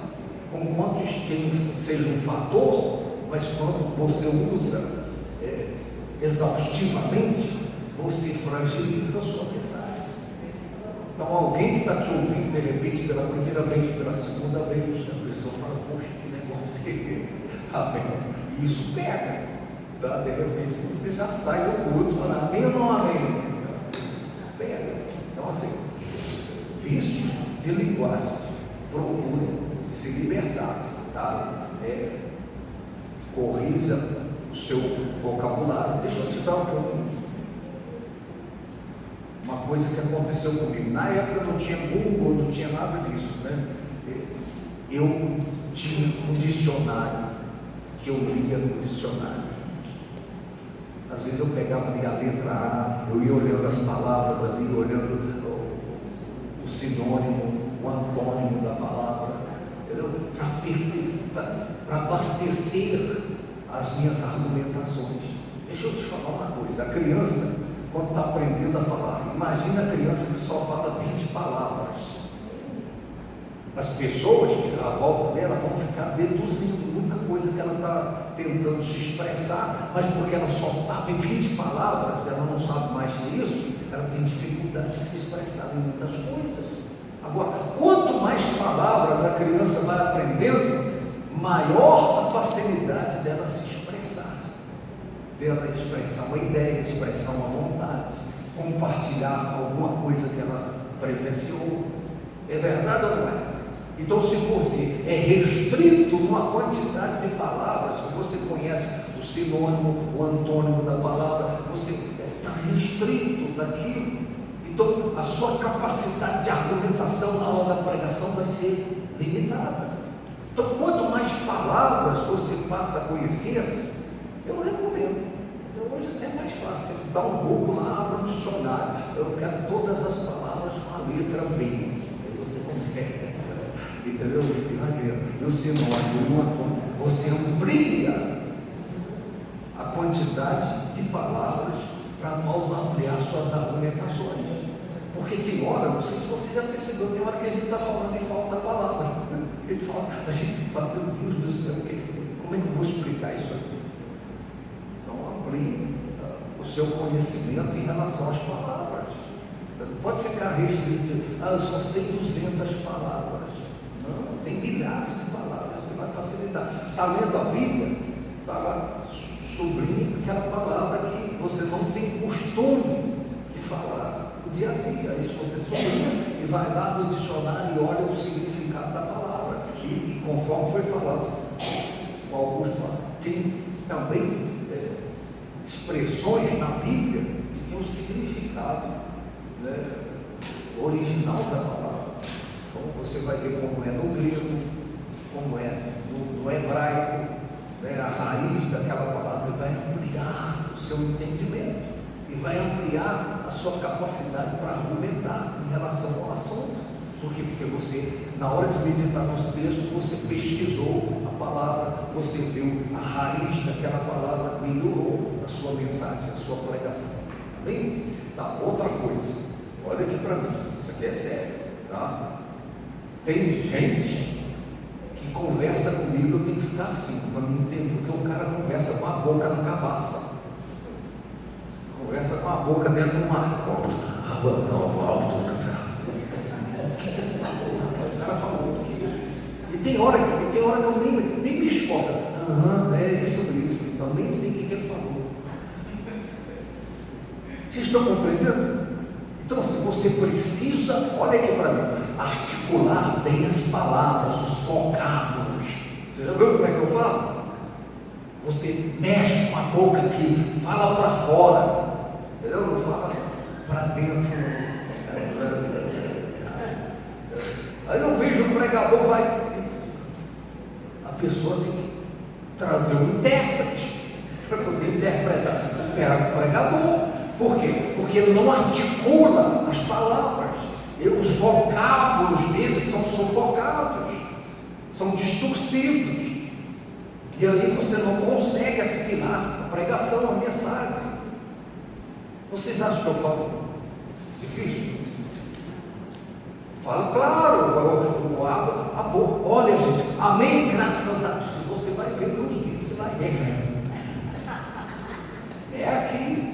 S1: conquanto seja um fator, mas quando você usa exaustivamente, você fragiliza a sua mensagem. Então alguém que está te ouvindo de repente pela primeira vez, pela segunda vez, a pessoa fala, poxa, que negócio é esse? Amém. E isso pega, tá? De repente você já sai do culto e fala, amém ou não amém? Isso pega. Então assim, vícios de linguagem, procurem se libertar, tá? Corrija o seu vocabulário. Deixa eu te dar uma coisa que aconteceu comigo. Na época não tinha Google, não tinha nada disso, né? Eu tinha um dicionário que eu lia no dicionário. Às vezes eu pegava ali a letra A, eu ia olhando as palavras ali, olhando o sinônimo, o antônimo da palavra, para abastecer as minhas argumentações. Deixa eu te falar uma coisa, a criança, quando está aprendendo a falar, imagina a criança que só fala 20 palavras. As pessoas que à volta dela vão ficar deduzindo muita coisa que ela está tentando se expressar, mas porque ela só sabe 20 palavras, ela não sabe mais que isso, ela tem dificuldade de se expressar em muitas coisas. Agora, quanto mais palavras a criança vai aprendendo, maior a facilidade dela se expressar, dela expressar uma ideia, expressar uma vontade, compartilhar alguma coisa que ela presenciou. É verdade ou não é? Então, se você é restrito numa quantidade de palavras, que você conhece o sinônimo, o antônimo da palavra, você está restrito daquilo. Então, a sua capacidade de argumentação na hora da pregação vai ser limitada. Então, quanto mais palavras você passa a conhecer, eu recomendo. Hoje até é mais fácil. Você dá um Google lá, abre um dicionário. Eu quero todas as palavras com a letra B. Aí você conversa. Entendeu? E vai vendo. E o sinônimo, o antônimo, você amplia a quantidade de palavras para ampliar suas argumentações. Porque tem hora, não sei se você já percebeu, tem hora que a gente está falando e falta a palavra. Ele fala, a gente fala, meu Deus do céu, como é que eu vou explicar isso aqui? Então amplie o seu conhecimento em relação às palavras. Você não pode ficar restrito, eu só sei 200 palavras. Não, tem milhares de palavras que vai facilitar. Está lendo a Bíblia? Está lá, sublinhe aquela palavra que você não tem costume de falar no dia a dia. Isso você sublinha e vai lá no dicionário e olha o significado da palavra. E conforme foi falado, o Augusto tem também expressões na Bíblia que tem um significado, né, original da palavra. Então você vai ver como é no grego, como é no hebraico, né, a raiz daquela palavra, e vai ampliar o seu entendimento e vai ampliar a sua capacidade para argumentar em relação ao assunto. Por quê? Porque você, na hora de meditar nos textos, você pesquisou a palavra, você viu a raiz daquela palavra, melhorou a sua mensagem, a sua pregação. Amém? Tá, outra coisa, olha aqui para mim, isso aqui é sério, tá? Tem gente que conversa comigo, eu tenho que ficar assim, para não entender, porque o cara conversa com a boca na cabaça, conversa com a boca dentro de uma... O que ele falou? O cara falou o quê? E tem hora que eu nem me esforço. É isso mesmo, então nem sei o que ele falou. Vocês estão compreendendo? Então assim, você precisa, olha aqui para mim, articular bem as palavras, os vocábulos. Você já viu como é que eu falo? Você mexe com a boca aqui, fala para fora, entendeu? Não fala para dentro. Aí eu vejo o pregador, a pessoa tem que trazer um intérprete para poder interpretar o pregador. Por quê? Porque ele não articula as palavras, os vocábulos dele são sufocados, são distorcidos, e aí você não consegue assimilar a pregação, a mensagem. Vocês acham que eu falo difícil? Falo claro, eu abro a boca. Olha, gente, amém, graças a Deus. Você vai ver nos dias, você vai ver. É aqui.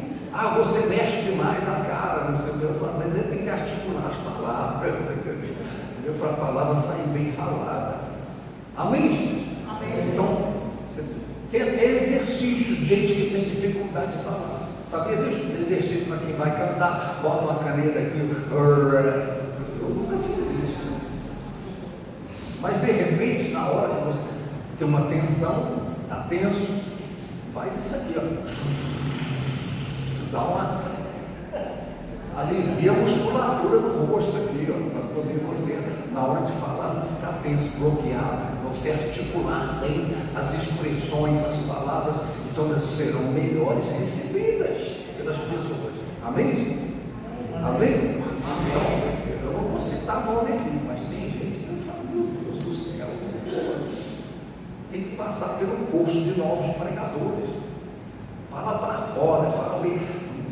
S1: Você mexe demais a cara, não sei o que, mas ele tem que articular as palavras, para a palavra sair bem falada. Amém, gente? Amém. Então, tem até exercícios, gente que tem dificuldade de falar. Sabia disso? Exercício para quem vai cantar, bota uma caneta aqui. Eu nunca fiz isso. Mas de repente, na hora que você tem uma tensão, está tenso, faz isso aqui, ó. Dá uma alivia a musculatura do rosto aqui, ó, para poder você, na hora de falar, não ficar tenso, bloqueado, você articular bem as expressões, as palavras, então elas serão melhores recebidas pelas pessoas. Amém, gente? Amém? Então, eu não vou citar nome aqui, mas tem gente que fala, meu Deus do céu, tem que passar pelo curso de novos pregadores. Fala para fora, fala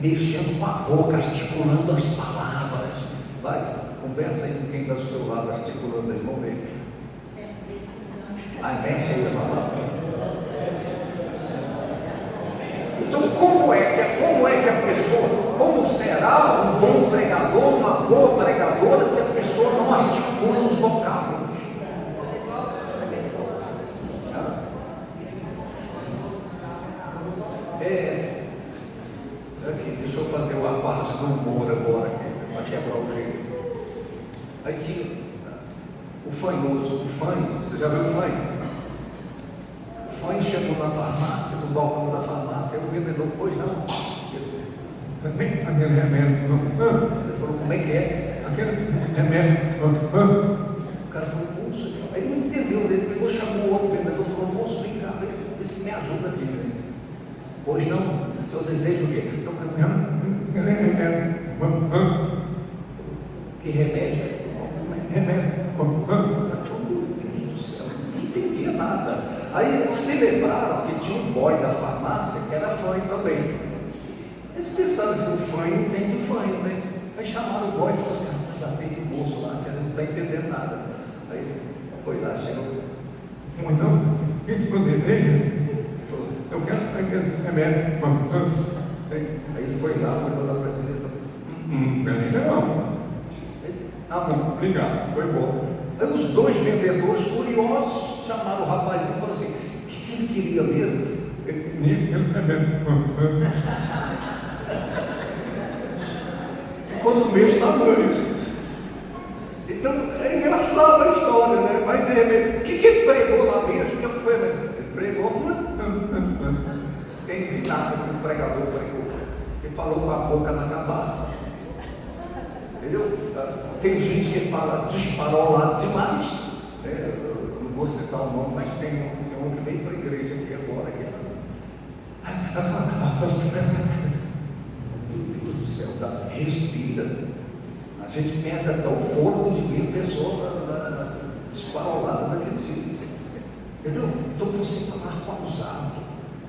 S1: mexendo com a boca, articulando as palavras. Vai, conversa aí com quem está do seu lado, articulando aí, vamos ver. Mexe aí, palavra. Então, como é que a pessoa, como será um bom pregador, uma boa pregadora, se a pessoa não articula os vocábulos? Aqui, deixa eu fazer uma parte do humor agora, para quebrar o jeito. Aí tinha o fanhoso, o fanho, você já viu o fanho? O fanho chegou na farmácia, no balcão da farmácia, o vendedor, pois não. Aquele remédio. Ele falou, como é que é? Aquele remédio. O cara falou, moço, aí ele não entendeu, ele pegou, chamou o outro vendedor, falou, moço, vem cá, vê se me ajuda aqui, né? Pois não, seu desejo o quê? Que remédio? Remédio. Meu Deus do céu, não entendia nada. Aí se lembraram que tinha um boy da farmácia que era fanho também. Eles pensaram assim, o fanho entende o fanho, né? Aí chamaram o boy e falaram assim, rapaz, atende o moço lá, que ele não está entendendo nada. Aí foi lá, chegou, pois não, esse foi o desejo? Ele falou, eu quero aquele remédio. Aí ele foi lá, olhou lá para cima e falou, peraí, não. Bom, obrigado, foi embora. Aí os dois vendedores curiosos chamaram o rapazinho e falaram assim, o que ele queria mesmo? Ficou no mesmo tamanho. Então é engraçada a história, né? Mas de repente, o que ele pregou lá mesmo? O que foi? Mas ele pregou, não entendi nada que o pregador pregou. Ele falou com a boca na cabaça. Entendeu? Tem gente que fala disparolado demais. Eu não vou citar o nome, mas tem um que veio para a igreja aqui agora, que é. Meu Deus do céu, respira. A gente perde até o fôlego de ver a pessoa disparolada daquele jeito. Entendeu? Então você falar pausado,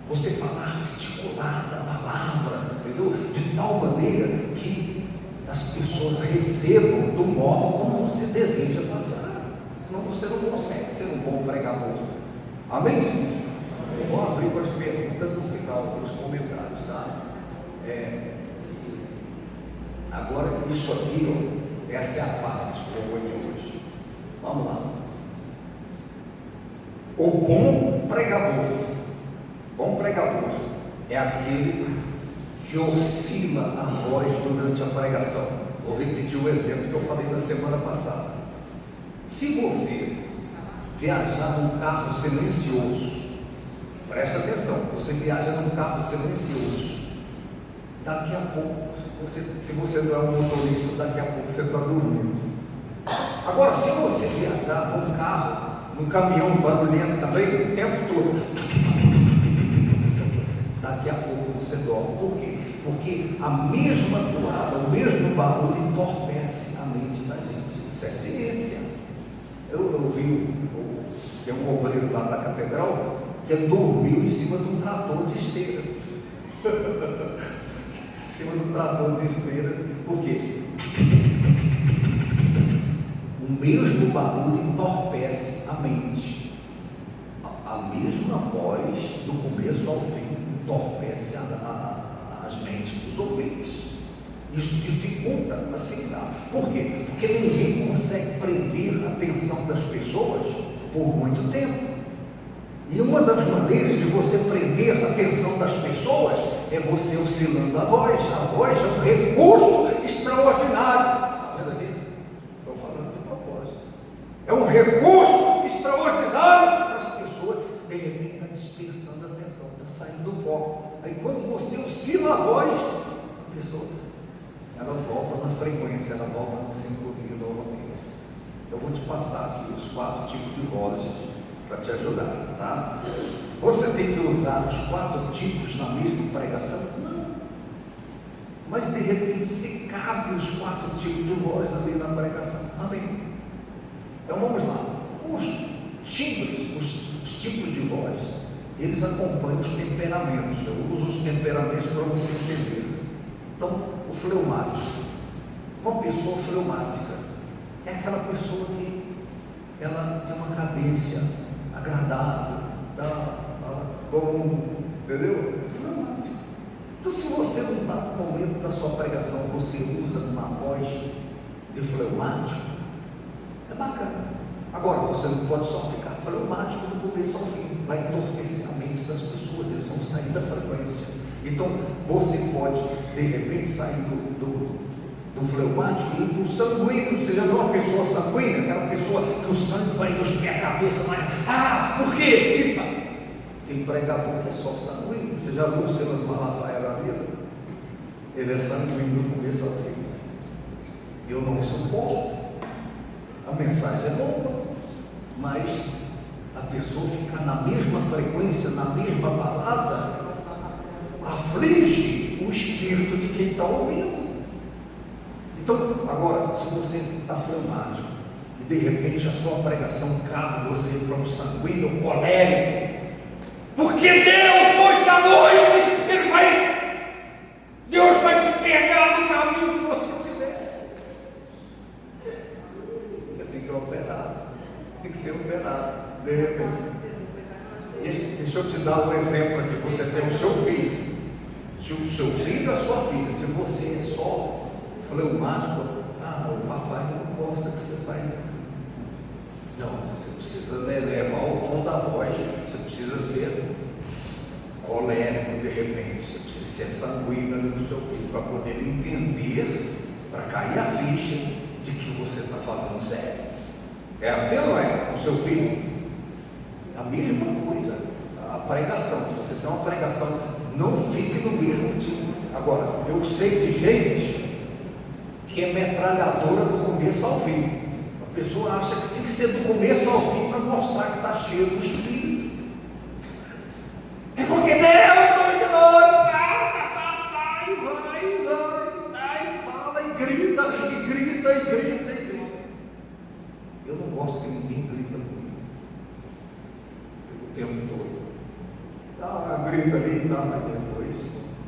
S1: você falar articulada a palavra, entendeu? De tal maneira que as pessoas recebam do modo como você deseja passar. Senão você não consegue ser um bom pregador. Amém, gente? Eu vou abrir para as perguntas no final, para os comentários, tá? Agora, isso aqui, ó, essa é a parte boa de hoje. Vamos lá. O bom pregador é aquele que oscila a voz durante a pregação. Vou repetir o exemplo que eu falei na semana passada. Se você viajar num carro silencioso, presta atenção, você viaja num carro silencioso, daqui a pouco, se você não é um motorista, daqui a pouco você está dormindo. Agora, se você viajar num carro, num caminhão barulhento também, o tempo todo, daqui a pouco você dorme. Por quê? Porque a mesma toada, o mesmo barulho entorpece a mente da gente. Isso é ciência. Eu vi, tem um obreiro lá da catedral que dormiu em cima de um trator de esteira. Em cima do trator de esteira. Por quê? O mesmo barulho entorpece a mente. A mesma voz, do começo ao fim, entorpece as mentes dos ouvintes. Isso dificulta assimilar. Por quê? Porque ninguém consegue prender a atenção das pessoas por muito tempo. E uma das maneiras de você prender a atenção das pessoas é você oscilando a voz. A voz é um recurso extraordinário. Está vendo aqui? Estou falando de propósito. É um recurso extraordinário para as pessoas. De repente está dispersando a atenção, está saindo do foco. Aí quando você oscila a voz, a pessoa, ela volta na frequência, ela volta na sintonia novamente. Então eu vou te passar aqui os 4 tipos de vozes para te ajudar, tá? Você tem que usar os 4 tipos na mesma pregação? Não. Mas de repente se cabe os 4 tipos de voz ali na pregação. Amém. Então vamos lá. Os timbres, os tipos de voz, eles acompanham os temperamentos. Eu uso os temperamentos para você entender. Então, o fleumático. Uma pessoa fleumática é aquela pessoa que ela tem uma cadência agradável, tá? Entendeu? Fleumático. Então, se você não está no momento da sua pregação, você usa uma voz de fleumático, é bacana. Agora, você não pode só ficar fleumático do começo ao fim, vai entorpecer a mente das pessoas, eles vão sair da frequência. Então, você pode, de repente, sair do fleumático e ir para o sanguíneo. Você já viu uma pessoa sanguínea? Aquela pessoa que o sangue vai dos pés à cabeça, mas, por quê? Epa! Tem pregador que é só sanguíneo. Você já viu o Silas Malafaia da vida? Ele é sanguíneo do começo ao fim. Eu não suporto. A mensagem é boa, mas a pessoa ficar na mesma frequência, na mesma balada, aflige o espírito de quem está ouvindo. Então, agora, se você está fleumático e de repente a sua pregação cabe você para um sanguíneo colérico, porque Deus hoje à noite, Deus vai te pegar no caminho que você tiver. Você tem que operar, você tem que ser operado, de repente. Deixa eu te dar um exemplo aqui. Você tem o seu filho. Se o seu filho e a sua filha, se você é só fleumático, o papai não gosta que você faz assim. Não, você precisa elevar o tom da voz, você precisa ser colérico de repente, você precisa ser sanguíneo do seu filho para poder entender, para cair a ficha de que você está falando sério. É assim ou não é? O seu filho? A mesma coisa, a pregação. Você tem uma pregação, não fique no mesmo tipo. Agora, eu sei de gente que é metralhadora do começo ao fim. A pessoa acha que tem que ser do começo ao fim para mostrar que está cheio do Espírito. É porque Deus hoje de noite, e fala, e grita, e grita, e grita, e grita. Eu não gosto que ninguém grita comigo.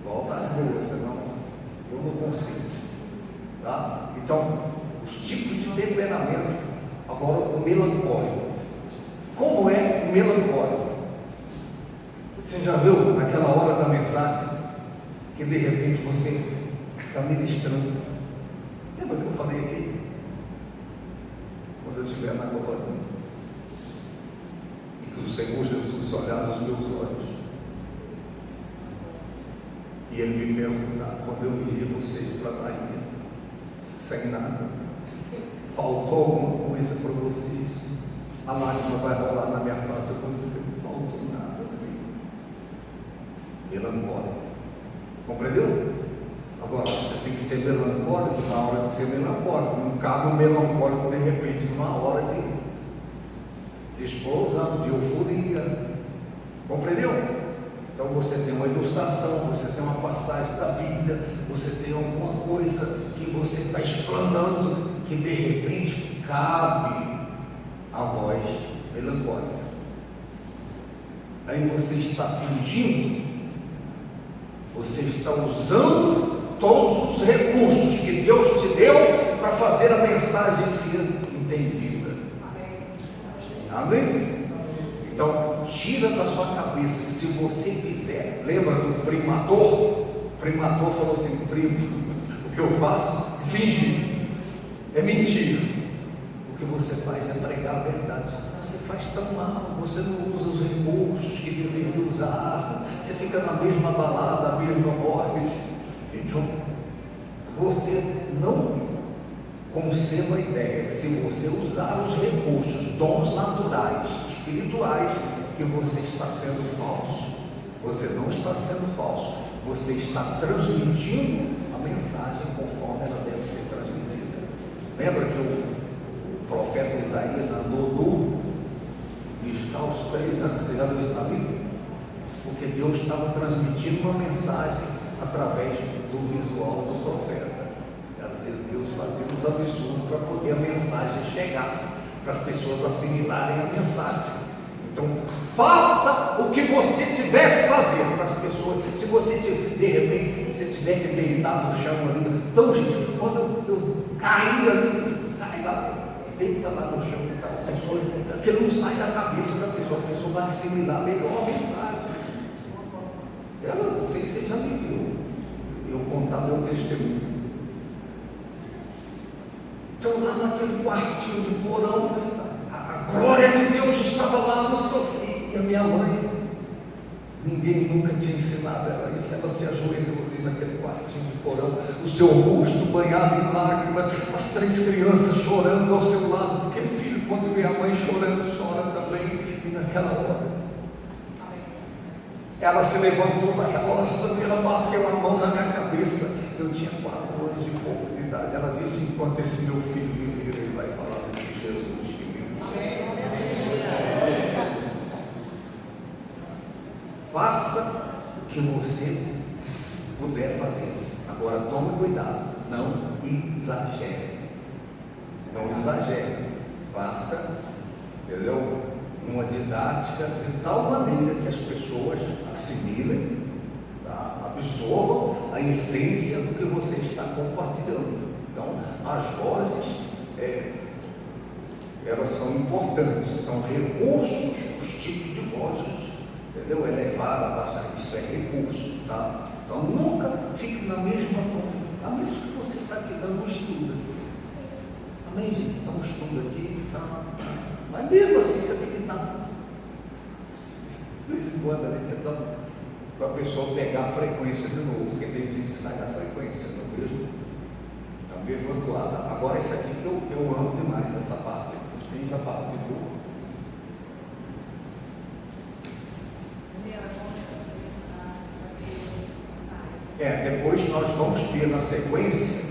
S1: Volta às boas, senão eu não consigo. Tá? Então, os tipos de temperamento. Agora, o melancólico. Como é o melancólico? Você já viu naquela hora da mensagem que de repente você está ministrando? Lembra que eu falei aqui? Quando eu estiver na glória, e que o Senhor Jesus olhar nos meus olhos e Ele me perguntar: quando eu vi vocês para a Bahia, sem nada, faltou alguma coisa para vocês? A lágrima vai rolar na minha face quando dizer: não faltou nada, Senhor. Melancólico. Compreendeu? Agora, você tem que ser melancólico na hora de ser melancólico. Não cabe um melancólico de repente numa hora de explosão, de euforia. Compreendeu? Então você tem uma ilustração, você tem uma passagem da Bíblia, você tem alguma coisa que você está explanando, que de repente cabe a voz melancólica. Aí você está fingindo, você está usando todos os recursos que Deus te deu para fazer a mensagem ser entendida. Amém? Então, tira da sua cabeça que se você fizer, lembra do primador? O primador falou assim: primo, o que eu faço? Fingir. É mentira. O que você faz é pregar a verdade. Só que você faz tão mal, você não usa os recursos que deveria usar, você fica na mesma balada, a mesma voz. Então, você não conceba a ideia que se você usar os recursos, dons naturais, espirituais, que você está sendo falso. Você não está sendo falso, você está transmitindo a mensagem conforme ela deve ser transmitida. Lembra que o profeta Isaías andou nu, descalço 3 anos? Você já viu isso na Bíblia? Porque Deus estava transmitindo uma mensagem através do visual do profeta. E às vezes Deus fazia uns absurdos para poder a mensagem chegar, para as pessoas assimilarem a mensagem. Então, faça o que você tiver que fazer para as pessoas. Se você, de repente, você tiver que deitar no chão ali, então, gente, quando eu cair ali, cai lá, deita lá no chão, tá, a pessoa, aquilo não sai da cabeça da pessoa, a pessoa vai assimilar melhor a mensagem. Eu não sei se você já me viu eu contar meu testemunho. Então, lá naquele quartinho de porão, a glória de Deus estava lá no céu. E a minha mãe, ninguém nunca tinha ensinado ela isso. Ela se ajoelhou ali naquele quartinho de porão, o seu rosto banhado em lágrimas, as 3 crianças chorando ao seu lado, porque filho, quando vê a mãe chorando, chora também. E naquela hora, ela se levantou naquela oração e ela bateu a mão na minha cabeça. Eu tinha 4 anos e pouco de idade. Ela disse: enquanto esse meu filho me vir, ele vai falar desse Jesus que me... Faça o que você puder fazer. Agora tome cuidado, não exagere. Não exagere. Faça, entendeu? Uma didática de tal maneira que as pessoas assimilem, tá? Absorvam a essência do que você está compartilhando. Então, as vozes, elas são importantes, são recursos, os tipos de vozes, entendeu? Elevar, abaixar, isso é recurso, tá? Então, nunca fique na mesma tom, a menos que você está aqui dando um estudo. Amém, gente? Então, um estudo aqui, tá? Mas mesmo assim, você tem que dar, de vez em quando, ali, você dá para a pessoa pegar a frequência de novo, porque tem gente que sai da frequência, na mesma toada. Agora, isso aqui que eu amo demais, essa parte. Quem já participou? Depois nós vamos ter na sequência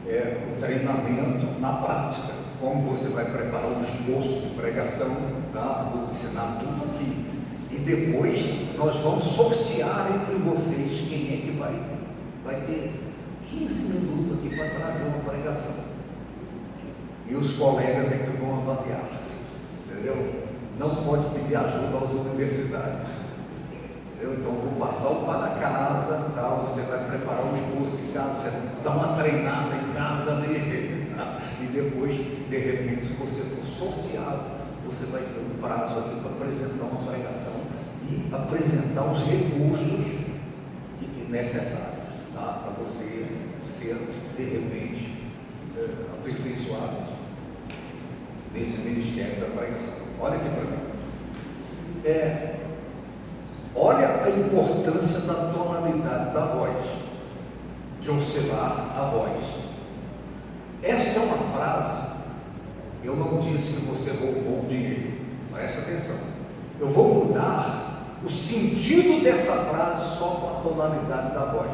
S1: o treinamento na prática. Como você vai preparar um esboço de pregação, tá? Vou ensinar tudo aqui. E depois nós vamos sortear entre vocês quem é que vai ter 15 minutos aqui para trazer uma pregação. E os colegas é que vão avaliar. Entendeu? Não pode pedir ajuda às universidades. Então eu vou passar o pá na casa, tá? Você vai preparar o esboço em casa, você dá uma treinada em casa nele, tá? E depois, de repente, se você for sorteado, você vai ter um prazo aqui para apresentar uma pregação e apresentar os recursos necessários, tá? Para você ser, de repente, aperfeiçoado nesse ministério da pregação. Olha aqui para mim. Olha a importância da tonalidade da voz, de oscilar a voz. Esta é uma frase. Eu não disse que você roubou o dinheiro. Presta atenção. Eu vou mudar o sentido dessa frase só com a tonalidade da voz.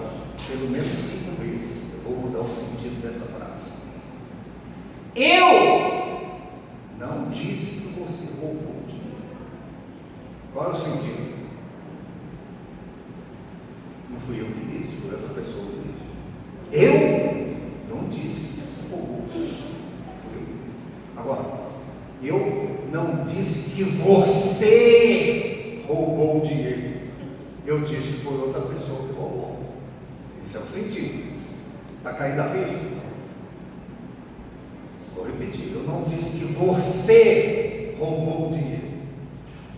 S1: Pelo menos 5 vezes. Eu vou mudar o sentido dessa frase. Eu não disse que você roubou o dinheiro. Qual é o sentido? Não fui eu que disse, foi outra pessoa que disse. Eu não disse que você roubou. Fui eu que disse. Agora, eu não disse que você roubou o dinheiro. Eu disse que foi outra pessoa que roubou. Esse é o sentido. Está caindo a ficha? Vou repetir. Eu não disse que você roubou o dinheiro.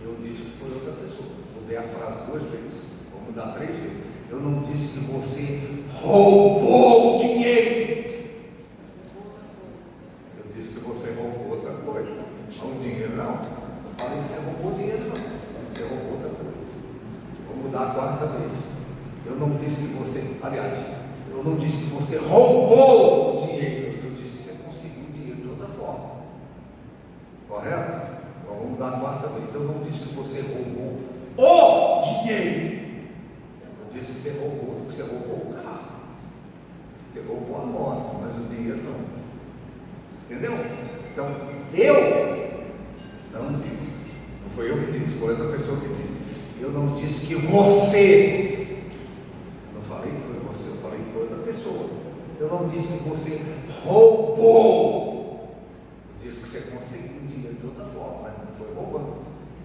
S1: Eu disse que foi outra pessoa. Mudei a frase 2 vezes. Vou mudar 3 vezes. Eu não disse que você roubou o dinheiro. Eu disse que você roubou outra coisa. Não o dinheiro, não. Não falei que você roubou o dinheiro, não. Você roubou outra coisa. Vou mudar a 4ª vez. Eu não disse que você, aliás, eu não disse que você roubou o dinheiro. Eu disse que você conseguiu o dinheiro de outra forma. Correto? Agora vou mudar a 4ª vez. Eu não disse que você roubou o dinheiro. Disse que você roubou o carro, você roubou a moto, mas o dinheiro não. Entendeu? Então, eu não disse, não foi eu que disse, foi outra pessoa que disse. Eu não disse que você, eu não falei que foi você, eu falei que foi outra pessoa. Eu não disse que você roubou, eu disse que você conseguiu o dinheiro de outra forma, mas não foi roubando.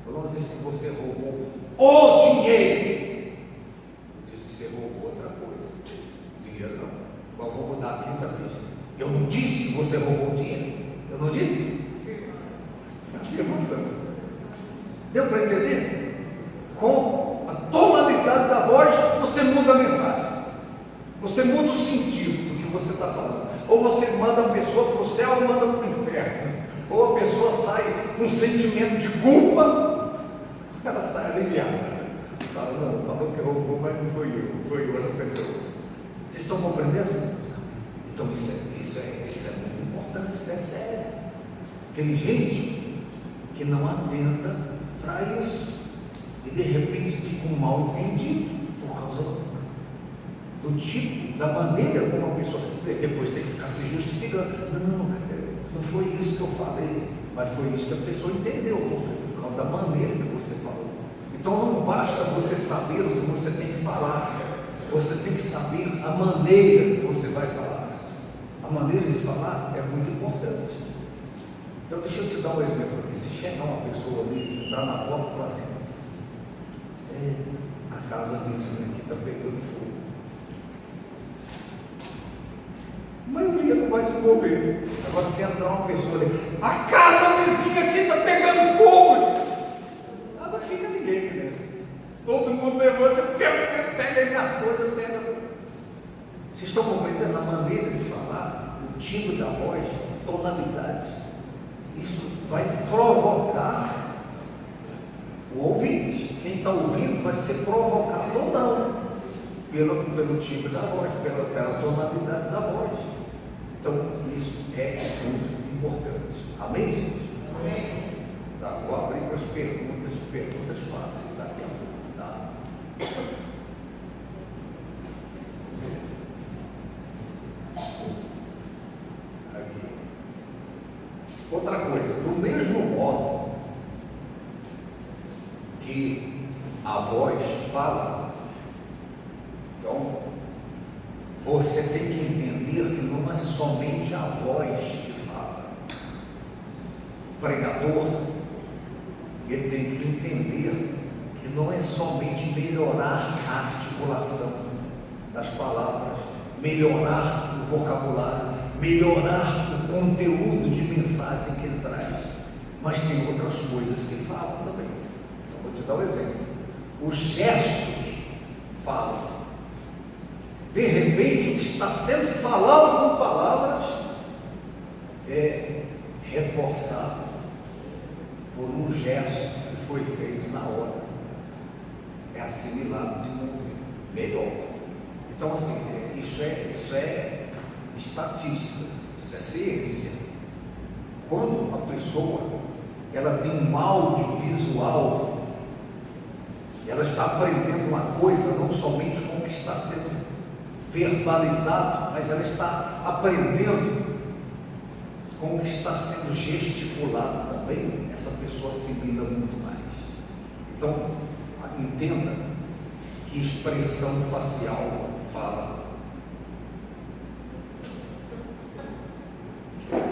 S1: Eu não disse que você roubou o dinheiro. Você roubou outra coisa. Dinheiro não. Agora vou mudar a 5ª vez. Eu não disse que você roubou dinheiro. Eu não disse. Afirmação. Deu para entender? Com a tonalidade da voz, você muda a mensagem. Você muda o sentido do que você está falando. Ou você manda a pessoa para o céu ou manda para o inferno. Ou a pessoa sai com um sentimento de culpa, ela sai aliviada. Fala, não, falou que roubou, mas não foi eu, foi outra pessoa. Vocês estão compreendendo? Então isso é muito importante, isso é sério. Tem gente que não atenta para isso e de repente fica um mal entendido por causa do tipo, da maneira como a pessoa depois tem que ficar se justificando. Não foi isso que eu falei, mas foi isso que a pessoa entendeu por causa da maneira que você falou. Então não basta você saber o que você tem que falar, você tem que saber a maneira que você vai falar. A maneira de falar é muito importante. Então deixa eu te dar um exemplo aqui. Se chegar uma pessoa ali, entrar na porta e falar assim, a casa vizinha aqui está pegando fogo. A maioria não vai se mover. Agora se entrar uma pessoa ali, a casa vizinha aqui está pegando fogo. Não fica ninguém, né? Todo mundo levanta, pega minhas coisas, pega. Vocês estão compreendendo a maneira de falar, o timbre da voz, a tonalidade? Isso vai provocar o ouvinte. Quem está ouvindo vai ser provocado ou não, pelo timbre da voz, pela tonalidade da voz. Então, isso é muito importante. Amém, gente? Amém. Tá, vou abrir para as perguntas fáceis daqui a pouco, tá? Aqui. Outra coisa, do mesmo modo que a voz fala, então você tem que entender que não é somente a voz que fala. O pregador, ele tem que entender que não é somente melhorar a articulação das palavras, melhorar o vocabulário, melhorar o conteúdo de mensagem que ele traz, mas tem outras coisas que falam também. Então, vou te dar um exemplo. Os gestos falam. De repente, o que está sendo falado com palavras é reforçado por um gesto que foi feito na hora. É assimilado de modo melhor. Então, assim, isso é estatística, isso é ciência. Quando a pessoa ela tem um audiovisual, ela está aprendendo uma coisa não somente com o que está sendo verbalizado, mas ela está aprendendo com o que está sendo gesticulado também. Essa pessoa assimila muito mais. Então, entenda que expressão facial fala.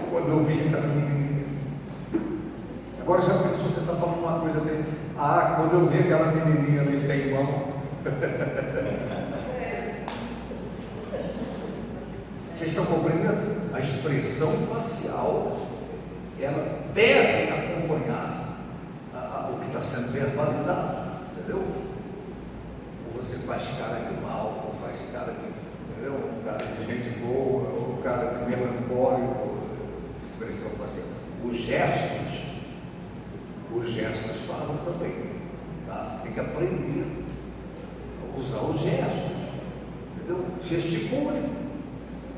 S1: Quando eu vi aquela menininha, agora já pensou, você está falando uma coisa triste? Quando eu vi aquela menininha ali sem mão. Vocês estão compreendendo? A expressão facial, ela deve acompanhar o que está sendo verbalizado, entendeu? Ou você faz cara de mal, ou faz cara de, entendeu? Cara de gente boa, ou cara de melancólico, expressão facial. Os gestos falam também, tá? Você tem que aprender a usar os gestos, entendeu? Gesticule.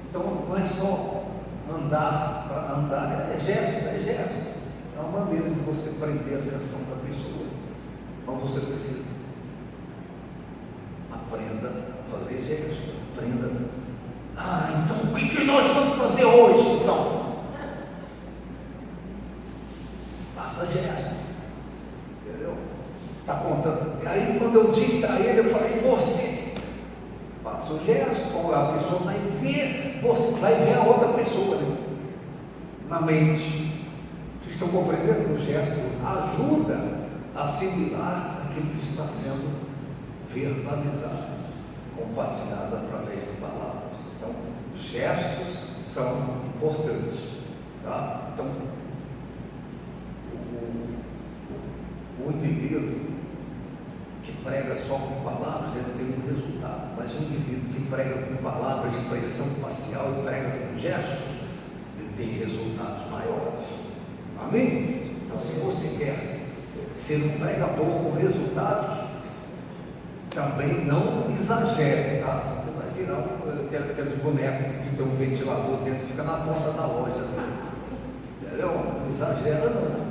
S1: Então, não é só andar para andar, é gesto. É uma maneira de você prender a atenção da pessoa. Mas você precisa. Aprenda a fazer gesto. Aprenda. Então o que nós vamos fazer hoje? Então, faça gestos. Entendeu? Está contando. E aí, quando eu disse a ele, eu falei, você. Faça o gesto, a pessoa vai ver, você vai ver a outra pessoa ali, na mente. Vocês estão compreendendo? O gesto ajuda a assimilar aquilo que está sendo verbalizado, compartilhado através de palavras. Então, gestos são importantes, tá? Então, o indivíduo que prega só com palavras, ele tem um resultado, mas o indivíduo que prega com palavras, expressão facial e prega com gestos, ele tem resultados maiores. Amém? Então, se você quer ser um pregador com resultados, também não exagere, tá? Senão você vai virar aqueles bonecos que ficam um ventilador dentro, fica na porta da loja, entendeu? Não exagera não,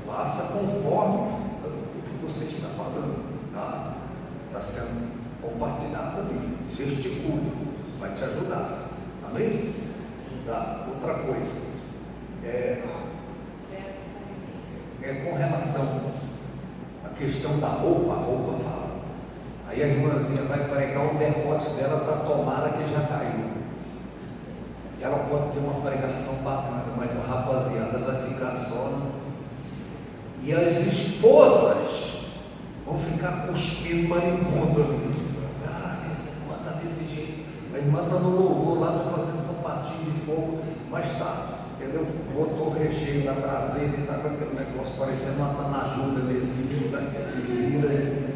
S1: faça conforme o que você está falando. Tá? Está sendo compartilhado ali, gesticule, isso vai te ajudar, amém? Tá? Outra coisa, é com relação à questão da roupa, a roupa fala. Aí a irmãzinha vai pregar, o decote dela está tomara que já caiu. Ela pode ter uma pregação bacana, mas a rapaziada vai ficar só, né? E as esposas vão ficar cuspindo marimbondo ali. Essa irmã está desse jeito. A irmã está no louvor lá, está fazendo sapatinho de fogo, mas está, entendeu? Botou o recheio na traseira e está com aquele negócio parecendo uma tanajuda ali assim, tá? E vira.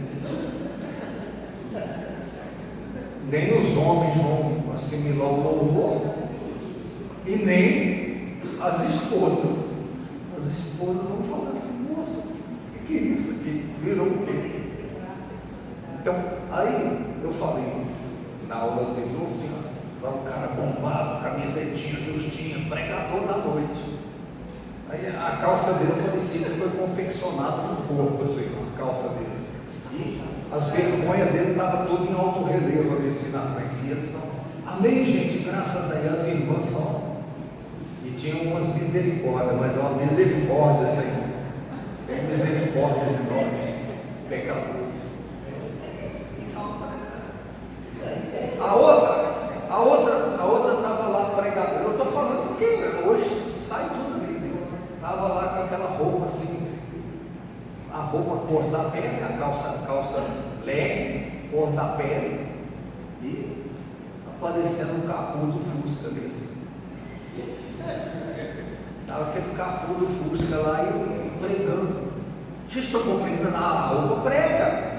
S1: Nem os homens vão assimilar o louvor, e nem as esposas. As esposas vão falar assim, moço, o que é isso aqui? Virou o quê? Então, aí eu falei, na aula anterior, tinha lá um cara bombado, camisetinha justinha, pregador da noite. Aí a calça dele parecia que foi confeccionada no corpo, assim, a calça dele. E as vergonhas dele estavam tudo em alto relevo ali assim na frente. E eles estão, amém, gente, graças a Deus, as irmãs só. E tinha umas misericórdias, mas é uma misericórdia, Senhor. Tem misericórdia de nós, pecadores. A outra estava lá pregadora. Eu estou falando porque hoje sai tudo ali. Estava lá com aquela roupa assim, a roupa cor da pele, a calça da pele e aparecendo um capô do Fusca ali assim. Estava aquele capô do Fusca lá e pregando. Vocês estão compreendendo? A roupa prega.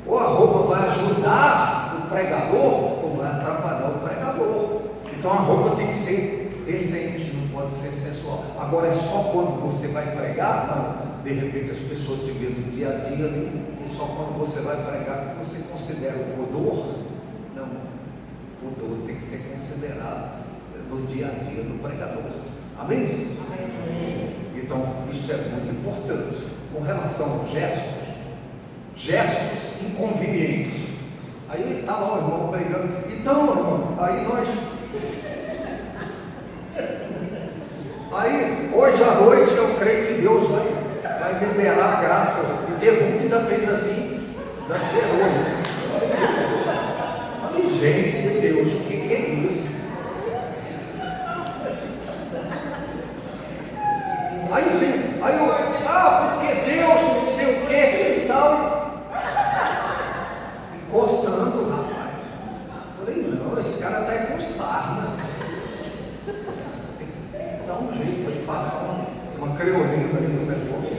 S1: Ou a roupa vai ajudar o pregador, ou vai atrapalhar o pregador. Então a roupa tem que ser decente, não pode ser sensual. Agora é só quando você vai pregar? Não. De repente as pessoas te veem no dia a dia ali, e só quando você vai pregar que você considera o pudor? Não. O pudor tem que ser considerado no dia a dia do pregador. Amém, gente? Amém. Então isso é muito importante. Com relação aos gestos inconvenientes. Aí está lá o irmão pregando. Então, irmão, aí hoje à noite eu creio que Deus vai liberar a graça. E teve um que ainda fez assim, da cheirou. Falei, gente de Deus, o que é isso? Porque Deus não sei o que e tal. E coçando, rapaz. Falei, não, esse cara está com sarna. Tem que dar um jeito, tem que passar uma creolina aí no negócio.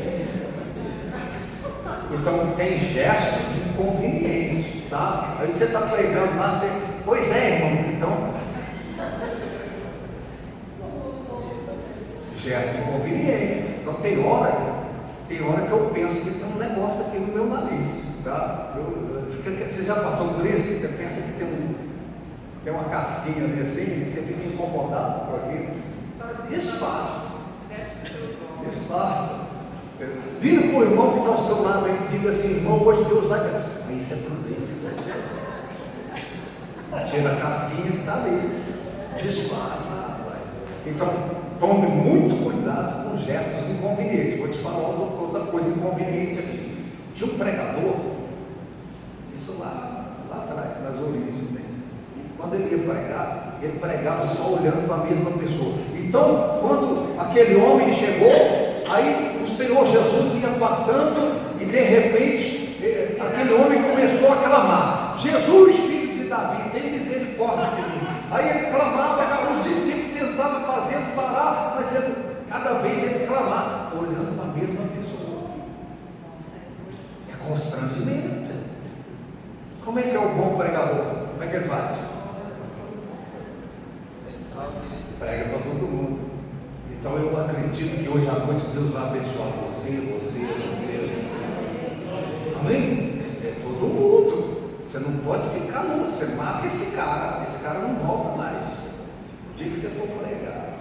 S1: Então tem gestos inconvenientes, tá? Aí você está pregando lá, pois é, irmão, então. Gesto inconveniente. Então tem hora que eu penso que tem um negócio aqui no meu nariz, tá? Você já passou por isso? Você pensa que tem uma casquinha ali assim, e você fica incomodado por aquilo? Disfarça. Vira para o irmão que está ao seu lado e diga assim, irmão, hoje Deus vai te... Aí você aproveita. Tira a casquinha que está ali. Disfarça, rapaz. Então, tome muito cuidado com gestos inconvenientes. Vou te falar outra coisa inconveniente aqui. Tinha um pregador, isso lá atrás, nas origens, né? E quando ele ia pregar, ele pregava só olhando para a mesma pessoa. Então, quando aquele homem chegou, aí o Senhor Jesus ia passando e de repente aquele homem começou a clamar: Jesus, filho de Davi, tem misericórdia de mim. Aí ele clamava, os discípulos tentavam fazendo parar, mas cada vez ele clamava, olhando para a mesma pessoa. É constrangimento. Como é que é o bom pregador? Como é que ele faz? Prega para todo mundo. Então eu acredito que hoje à noite Deus vai abençoar você. Amém? É todo mundo. Você não pode ficar louco, você mata esse cara não volta mais. O dia que você for pregar,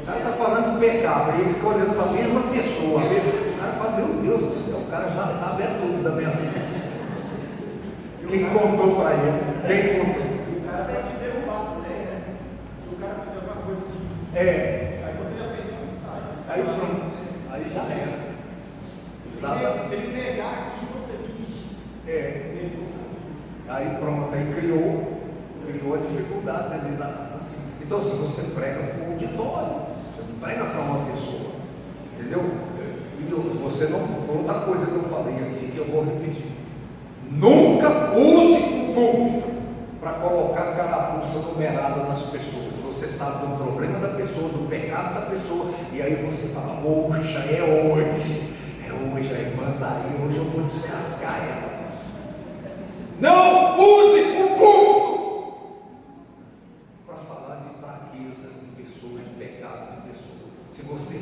S1: o cara está falando de pecado, aí fica olhando para a mesma pessoa, o cara fala, meu Deus do céu, o cara já sabe tudo da minha vida. Quem contou para ele? Quem contou?
S3: O cara vai te derrubar também, né? Se o cara fizer alguma coisa de... Aí você já fez uma mensagem.
S1: Aí pronto, aí já era. Exatamente.
S3: Se ele negar aqui, você diz.
S1: Aí pronto, aí criou a dificuldade ali assim. Então assim, você prega para um auditório, você não prega para uma pessoa, entendeu? E você não, outra coisa que eu falei aqui, que eu vou repetir: nunca use o púlpito para colocar carapuça numerada nas pessoas. Você sabe do problema da pessoa, do pecado da pessoa, e aí você fala, poxa, é hoje, a irmã está aí, hoje eu vou descascar ela. Não use o púlpito para falar de fraqueza de pessoas, de pecado de pessoas. Se você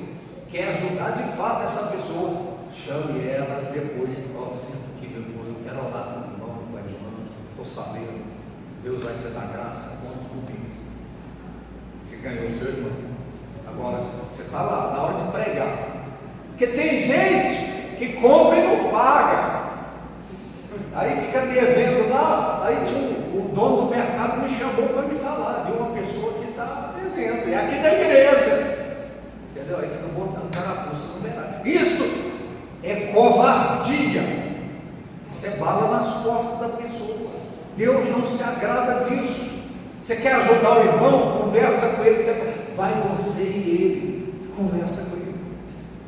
S1: quer ajudar de fato essa pessoa, chame ela depois. Senta aqui, meu irmão, eu quero orar com o irmão, com a irmã. Estou sabendo, Deus vai te dar graça, conte comigo. Você ganhou o seu irmão. Agora, você está lá na hora de pregar, porque tem gente que compra e não paga. Aí fica devendo lá. Aí o dono do mercado me chamou para me falar de uma pessoa que está devendo, é aqui da igreja, entendeu? Aí fica botando carapuça numerada. Isso é covardia, isso é bala nas costas da pessoa. Deus não se agrada disso. Você quer ajudar o irmão? Conversa com ele. Vai você e ele, conversa com ele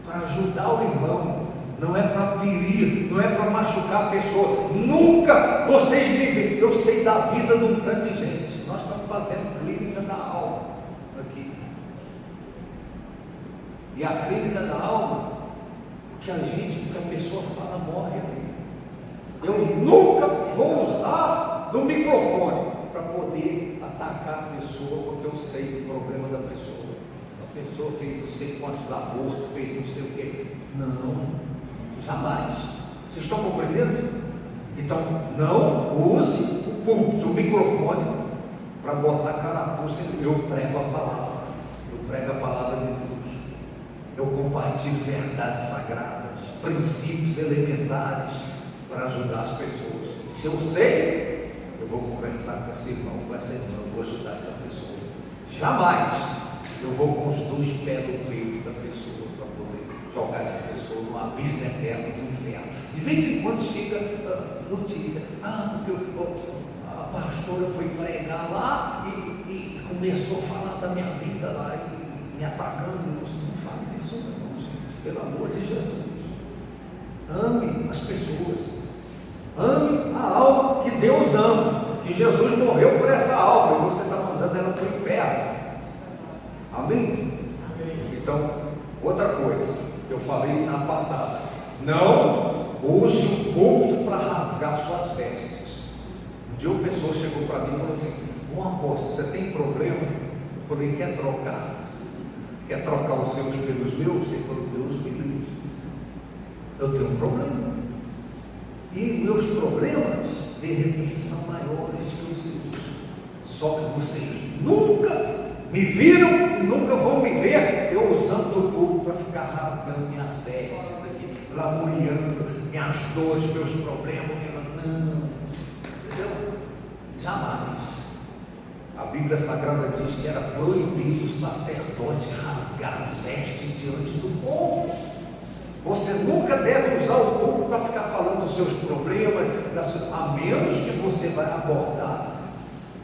S1: para ajudar o irmão. não é para ferir, não é para machucar a pessoa. Nunca vocês me veem. Eu sei da vida de um tanto de gente. Nós estamos fazendo clínica da alma aqui. E a clínica da alma, o que a pessoa fala morre ali. Eu nunca vou usar do microfone para poder atacar a pessoa, porque eu sei o problema da pessoa. A pessoa fez não sei quantos abortos, fez não sei o quê. Não, jamais. Vocês estão compreendendo? Então, não use o púlpito, o microfone, para botar carapuça. Eu prego a palavra. Eu prego a palavra de Deus. Eu compartilho verdades sagradas, princípios elementares para ajudar as pessoas. Se eu sei, eu vou conversar com esse irmão, com essa irmã, eu vou ajudar essa pessoa. Jamais eu vou com os dois pés no peito da pessoa para poder jogar essa pessoa no abismo eterno do inferno. De vez em quando chega notícia, porque a pastora foi pregar lá e começou a falar da minha vida lá e me atacando. Não faz isso não, gente, pelo amor de Jesus. Ame as pessoas, ame a alma que Deus ama, que Jesus morreu por essa alma e você está mandando ela para o inferno. Amém? Então, outra coisa que eu falei na passada: não use o púlpito para rasgar suas vestes. Um dia uma pessoa chegou para mim e falou assim: apóstolo, você tem problema? Eu falei: quer trocar? Quer trocar os seus pelos meus? Ele falou: Deus me livre, eu tenho um problema, e meus problemas de repente são maiores que os seus, só que vocês nunca me viram e nunca vão me ver eu usando o púlpito para ficar rasgando minhas vestes aqui, lamuriando minhas dores, meus problemas. Não, entendeu? Jamais. A Bíblia Sagrada diz que era proibido o sacerdote rasgar as vestes diante do povo. Você nunca deve usar o púlpito para ficar falando dos seus problemas, a menos que você vai abordar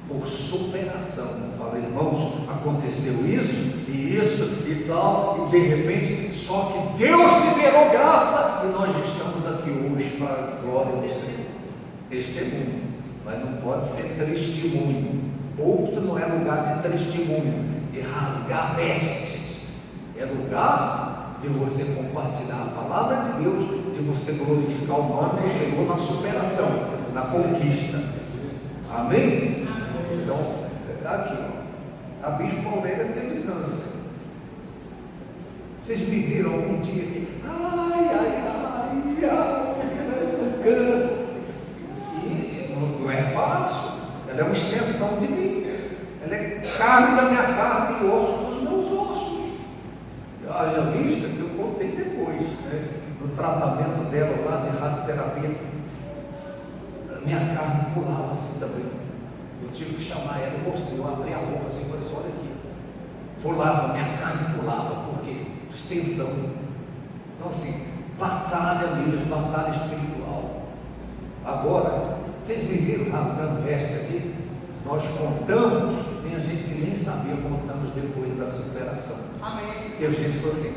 S1: por superação. Fala: irmãos, aconteceu isso e tal, e de repente, só que Deus liberou graça e nós estamos aqui hoje para a glória do Senhor. Testemunho, mas não pode ser testemunho. Púlpito não é lugar de testemunho, de rasgar vestes, é lugar de você compartilhar a palavra de Deus, de você glorificar o nome do Senhor na superação, na conquista. Amém? Então, aqui, a Bispo Aurélia teve câncer. Vocês me viram algum dia aqui? Porque nós temos câncer. E não é fácil. Ela é uma extensão de mim. Ela é carne da minha carne e osso dos meus ossos. Haja vista que eu contei depois, né, do tratamento dela lá de radioterapia. Minha carne pulava assim também. Eu tive que chamar ela e mostrei. Eu abri a roupa assim e falei: olha aqui. Pulava, minha carne pulava. Por quê? Extensão. Então assim, batalha mesmo, batalha espiritual. Agora, vocês me viram rasgando veste aqui? Nós contamos, tem gente que nem sabia, contamos depois da superação. Amém. Teve gente que falou assim: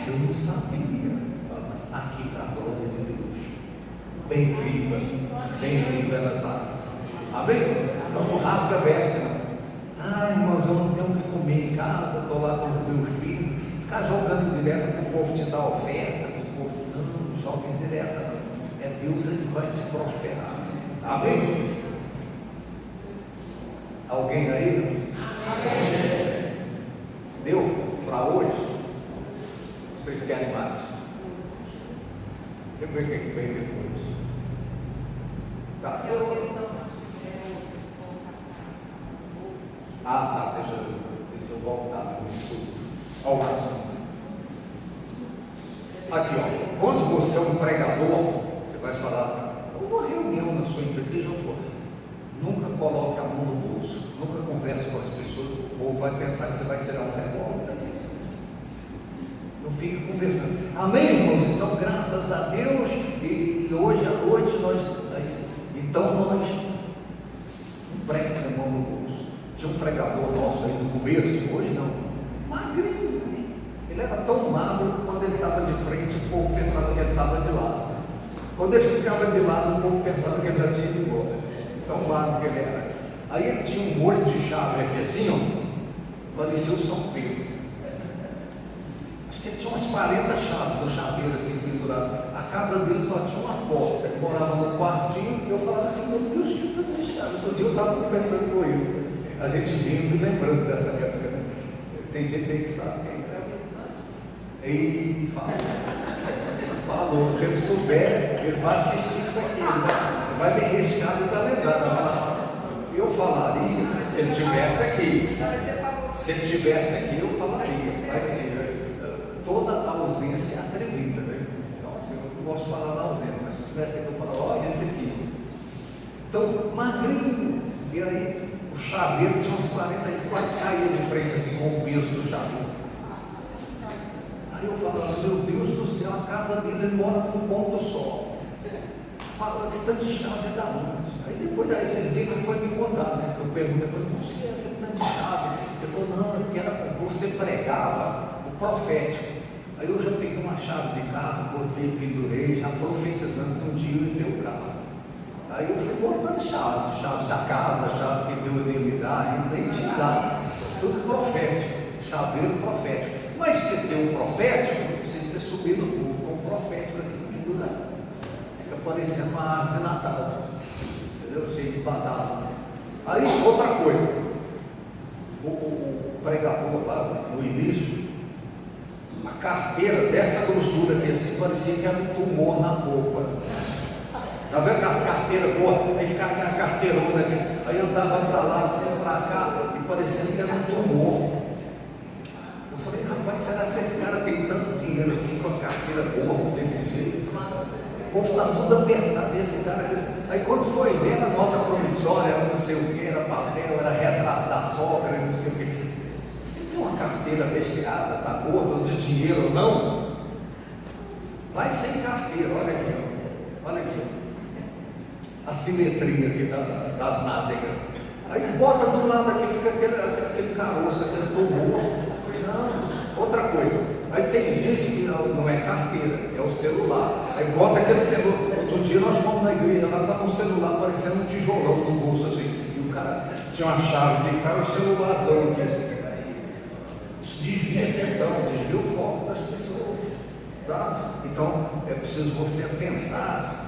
S1: eu não sabia, mas está aqui para a glória de Deus. Bem viva ela está. Amém? Então não rasga a veste, não. Irmãos, eu não tenho o que comer em casa, estou lá com os meus filhos. Ficar jogando direto para o povo te dar oferta, para o povo, não joga indireta, não. É Deus que vai te prosperar. Amém? Alguém aí? Amém. Deu para hoje? Vocês querem mais? Deixa eu ver o que vem depois. Tá. Deixa eu voltar no assunto. Ao assunto. Aqui, ó. Quando você é um pregador, você vai falar, uma reunião na sua empresa, nunca coloque a mão no bolso, nunca converse com as pessoas, o povo vai pensar que você vai tirar um revólver dali. Não fique conversando. Amém, irmãos? Então, graças a Deus, e hoje à noite nós não prega com a mão no bolso. Tinha um pregador nosso aí no começo, hoje não, magrinho. Ele era tão magro que quando ele estava de frente, o povo Quando ele ficava de lado, o povo pensava que ele já tinha ido embora. Tão magro que ele era. Aí ele tinha um molho de chave aqui assim, ó, parecia o São Pedro. Acho que ele tinha umas 40 chaves do chaveiro assim pendurado. A casa dele só tinha uma porta. Ele morava no quartinho e eu falava assim, meu Deus, que tanto de chave. Outro dia eu estava conversando com ele. A gente rindo e lembrando dessa época, né? Tem gente aí que sabe quem é. E falou, se ele souber, ele vai assistir isso aqui, ele vai me riscar do calendário. Eu falaria, se ele tivesse aqui. Se ele tivesse aqui, eu falaria. Mas assim, toda ausência é atrevida, né? Então assim, eu não gosto de falar da ausência, mas se tivesse aqui, eu falaria, olha esse aqui. Então, magrinho. E aí, o chaveiro tinha uns 40 e quase caía de frente assim com o peso do chaveiro. Aí eu falava, meu Deus do céu, a casa dele, ele mora num ponto só. Fala, esse tanto de chave é da onde? Aí depois, esses dias ele foi me contar, né? Eu perguntei para ele, o que é aquele tanto de chave? Ele falou, não, é porque era, você pregava o profético. Aí eu já peguei uma chave de carro, botei, pendurei, já profetizando que um dia eu ia ter o carro. Aí eu fui botando chave da casa, chave que Deus ia me dar, e nem tinha dado. Tudo profético, chaveiro profético. Mas se tem um profético, não precisa ser subido tudo com um profético aqui pendurado. Fica parecendo uma árvore de Natal, entendeu? Cheio de badalo. Aí, outra coisa, o pregador lá no início, a carteira dessa grossura aqui assim, parecia que era um tumor na boca. Tá vendo aquelas carteiras boas? Aí ficava aquela carteirona aqui, aí eu andava para lá, assim, para cá, e parecendo que era um tumor. Eu falei, rapaz, será que esse cara tem tanto dinheiro assim com a carteira boa desse jeito? O povo está tudo apertado, esse cara desse. Aí quando foi ver a nota promissória, era não sei o que, era papel, era retrato da sogra, não sei o que. Se tem uma carteira recheada, está gorda de dinheiro ou não, vai sem carteira, olha aqui, olha aqui. A simetria aqui das nádegas. Aí bota do lado aqui, fica aquele caroço, aquele tumor. Não, outra coisa. Aí tem gente que não é carteira, é o celular. Aí bota aquele celular. Outro dia nós fomos na igreja, lá estava um celular parecendo um tijolão no bolso assim. E o cara tinha uma chave de carro e um celularzão aqui assim. Isso desvia a atenção, desvia o foco das pessoas. Tá? Então é preciso você atentar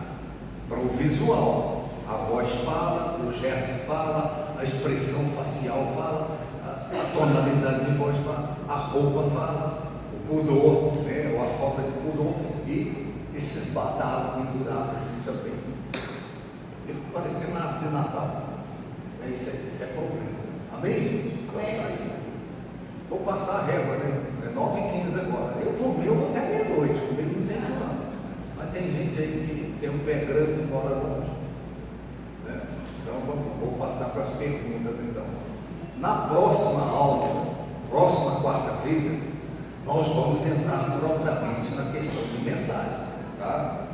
S1: para o visual. A voz fala, o gesto fala, a expressão facial fala, a tonalidade de voz fala, a roupa fala, o pudor, né, ou a falta de pudor, e esses badalos pendurados assim também. Parecendo uma árvore de Natal. Isso é problema. Amém, gente? Então, tá aí. Vou passar a régua, né? É 9h15 agora. Eu, por mim, eu vou até meia-noite. Comigo não tem isso não. Mas tem gente aí que tem um pé grande e mora longe. Né? Então, vou passar para as perguntas, então. Na próxima aula, próxima quarta-feira, nós vamos entrar propriamente na questão de mensagem. Tá?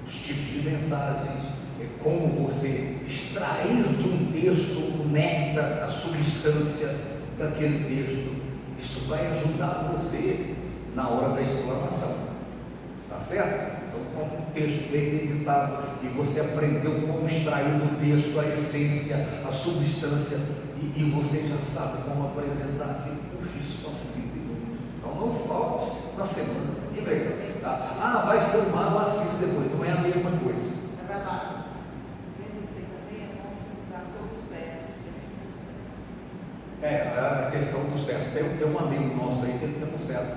S1: Os tipos de mensagens. É como você extrair de um texto o néctar, a substância daquele texto. Isso vai ajudar você na hora da explanação, tá certo? Então, com um texto bem meditado e você aprendeu como extrair do texto a essência, a substância, e você já sabe como apresentar aquilo. Puxa, isso facilita muito. Então não falte na semana que vem, tá? Ah, vai filmar, eu assisto depois. Não é a mesma coisa. A questão do sexo. Tem um amigo nosso aí que ele tem um sexo.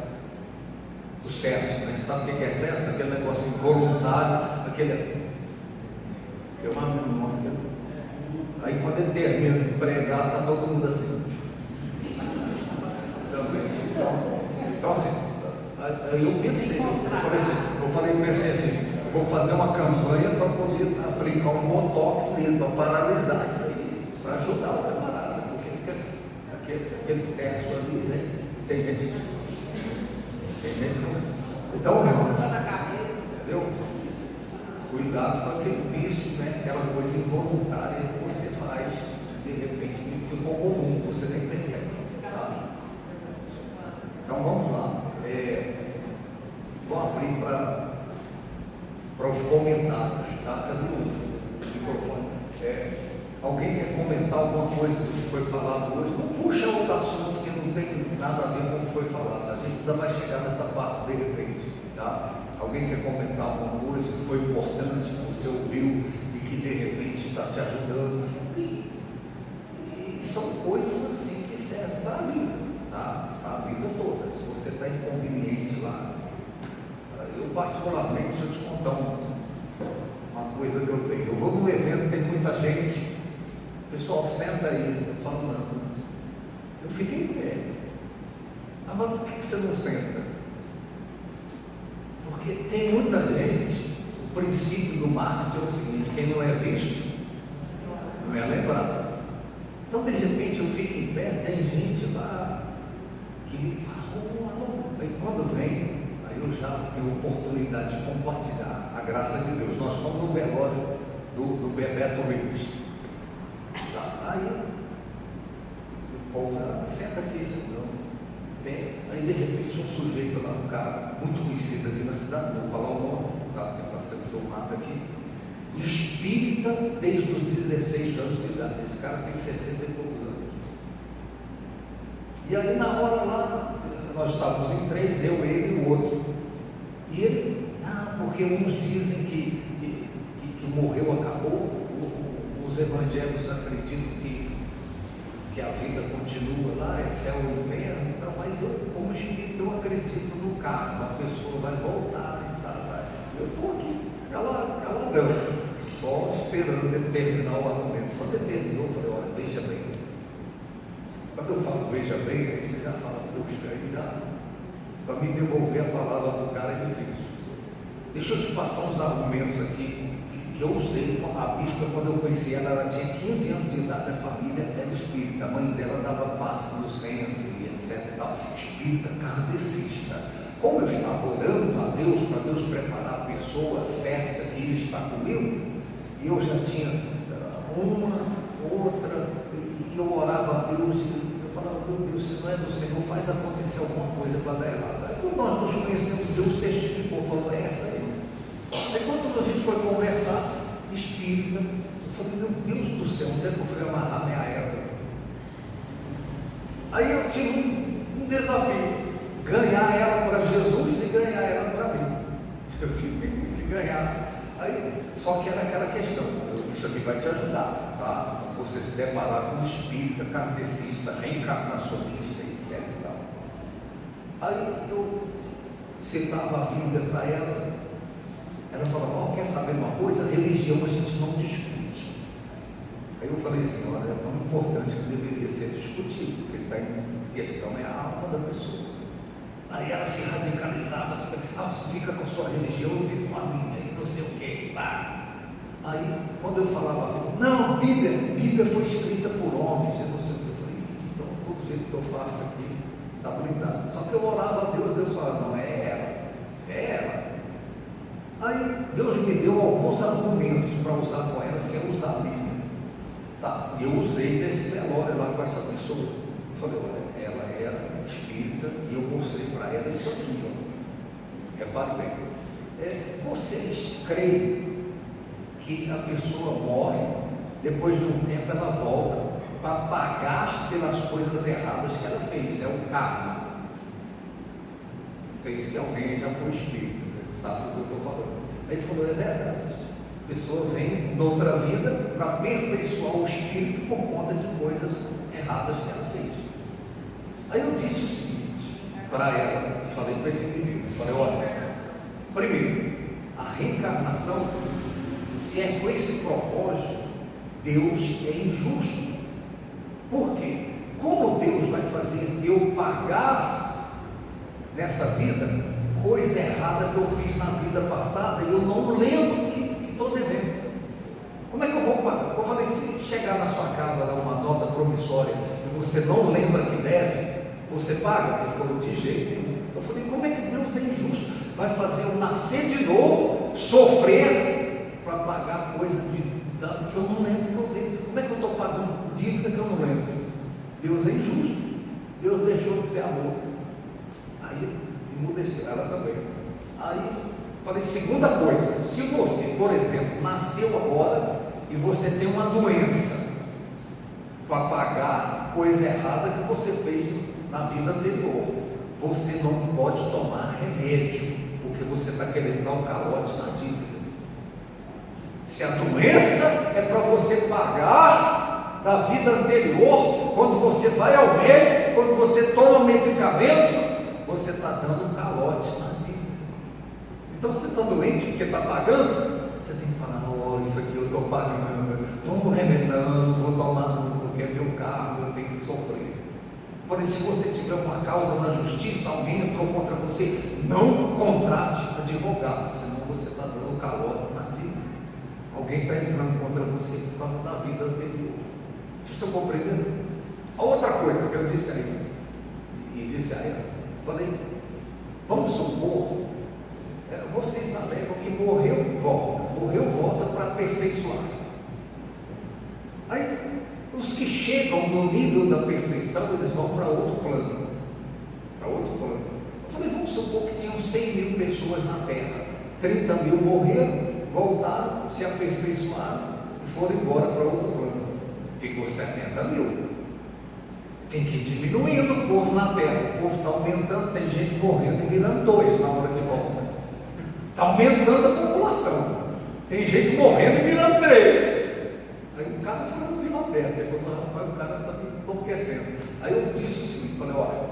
S1: O sexo, né? Sabe o que é sexo? Aquele negócio involuntário, Tem um amigo nosso que aí quando ele termina de pregar, está todo mundo assim. Então assim, aí eu pensei, pensei assim, vou fazer uma campanha para poder aplicar um botox nele, para paralisar isso aí, para ajudar o camarada, porque fica aquele sexo ali, né? Tem gente. Então, entendeu? Cuidado com aquele vício, né? Aquela coisa involuntária que você faz, de repente, ficou comum, você nem percebe. Tá? Então vamos lá. Vou abrir para os comentários, tá? Cadê o microfone? Alguém quer comentar alguma coisa do que foi falado hoje? Não puxa outro assunto que não tem nada a ver com o que foi falado. A gente ainda vai chegar nessa parte de repente, tá? Alguém quer comentar alguma coisa que foi importante, que você ouviu e que de repente está te ajudando? E são coisas assim que servem para a vida, tá? A vida toda. Se você está inconveniente lá, eu particularmente, deixa eu te contar uma coisa que eu tenho. Eu vou num evento, tem muita gente, o pessoal senta aí, eu falo, não, eu fico em pé. Ah, mas por que você não senta? Porque tem muita gente, o princípio do marketing é o seguinte: quem não é visto, não é lembrado. Então, de repente, eu fico em pé, tem gente lá que me fala, não. Aí quando vem, aí eu já tenho oportunidade de compartilhar a graça de Deus. Nós fomos no velório do Bebeto Rios. Tá? Aí o povo fala, senta aqui, senão. Aí de repente um sujeito lá, um cara muito conhecido aqui na cidade, não vou falar o nome, tá? Porque está sendo filmado aqui, espírita desde os 16 anos de idade. Esse cara tem 60 e poucos anos. E aí na hora lá, nós estávamos em 3, eu, ele e o outro. E ele, porque uns dizem que morreu, acabou. Os evangélicos acreditam que a vida continua lá, é céu e inferno e tal, mas eu, como espírito, eu acredito no karma, a pessoa vai voltar e tal. Eu estou aqui, caladão, só esperando ele terminar o argumento. Quando ele terminou, eu falei, olha, veja bem. Quando eu falo veja bem, aí você já fala, puxa, aí já, para me devolver a palavra para o cara é difícil. Deixa eu te passar uns argumentos aqui que eu usei com a bispa quando eu conheci ela. Ela tinha 15 anos de idade, a família era espírita, a mãe dela dava passe no centro e etc e tal, espírita kardecista. Como eu estava orando a Deus, para Deus preparar a pessoa certa que ia estar comigo, e eu já tinha uma, outra, e eu orava a Deus, e eu falava, meu Deus, se não é do Senhor, faz acontecer alguma coisa para dar errado. Aí quando nós nos conhecemos, Deus testificou, falou, é essa aí. Aí quando a gente foi conversar, espírita, eu falei, meu Deus do céu, onde é que eu fui amarrar minha égua? Aí eu tive um desafio, ganhar ela para Jesus e ganhar ela para mim. Eu tive que ganhar. Aí, só que era aquela questão, isso aqui vai te ajudar, tá? Você se deparar com um espírita kardecista, reencarnacionista, etc e tal. Aí eu citava a Bíblia para ela. Ela falava, quer saber uma coisa? Religião a gente não discute. Aí eu falei assim, olha, é tão importante que deveria ser discutido, porque está em questão é a alma da pessoa. Aí ela se radicalizava, você fica com a sua religião, eu fico com a minha, e não sei o que, pá. Aí, quando eu falava, não, Bíblia foi escrita por homens, eu não sei o que, eu falei, então todo jeito que eu faço aqui está blindado. Só que eu orava a Deus, Deus falava, não, é ela. Aí Deus me deu alguns argumentos para usar com ela, sem usar a Bíblia. Tá, eu usei nesse velório lá com essa pessoa. Eu falei, olha, ela era espírita e eu mostrei para ela isso aqui, ó. Repare bem. Vocês creem que a pessoa morre, depois de um tempo ela volta para pagar pelas coisas erradas que ela fez, é o karma. Não sei se alguém já foi espírita, sabe o que eu estou falando. Aí ele falou, é verdade, a pessoa vem noutra vida para aperfeiçoar o espírito por conta de coisas erradas que ela fez. Aí eu disse o seguinte para ela, falei para esse indivíduo, falei, olha, primeiro, a reencarnação, se é com esse propósito, Deus é injusto. Por quê? Como Deus vai fazer eu pagar nessa vida coisa errada que eu fiz na vida passada e eu não lembro que estou devendo? Como é que eu vou pagar? Eu falei, se chegar na sua casa lá uma nota promissória que você não lembra que deve, você paga? Ele falou, de jeito nenhum. Eu falei, como é que Deus é injusto? Vai fazer eu nascer de novo, sofrer para pagar coisa que eu não lembro que eu devo? Como é que eu estou pagando dívida que eu não lembro? Deus é injusto. Deus deixou de ser amor. Aí emudeceu, ela também. Aí Falei, segunda coisa, se você, por exemplo, nasceu agora e você tem uma doença para pagar coisa errada que você fez na vida anterior, você não pode tomar remédio, porque você está querendo dar um calote na dívida. Se a doença é para você pagar da vida anterior, quando você vai ao médico, quando você toma medicamento, você está dando um calote na dívida. Então você está doente porque está pagando, você tem que falar, isso aqui eu estou pagando, tomo remédio, não vou tomar não, porque é meu cargo, eu tenho que sofrer. Falei, se você tiver uma causa na justiça, alguém entrou contra você, não contrate advogado, senão você está dando calote na dívida. Alguém está entrando contra você por causa da vida anterior. Vocês estão compreendendo? A outra coisa que eu disse aí, e disse a ela, falei, vamos supor, vocês alegam que morreu, volta para aperfeiçoar. Aí, os que chegam no nível da perfeição, eles vão para outro plano. Eu falei, vamos supor que tinham 100 mil pessoas na Terra, 30 mil morreram, voltaram, se aperfeiçoaram e foram embora para outro plano. Ficou 70 mil. Tem que ir diminuindo o povo na Terra. O povo está aumentando, tem gente morrendo e virando 2 na hora que volta. Está aumentando a população. Tem gente morrendo e virando 3. Aí o cara ficou assim na testa. Ele falou, rapaz, o cara está me enlouquecendo. Aí eu disse o seguinte, falei, olha,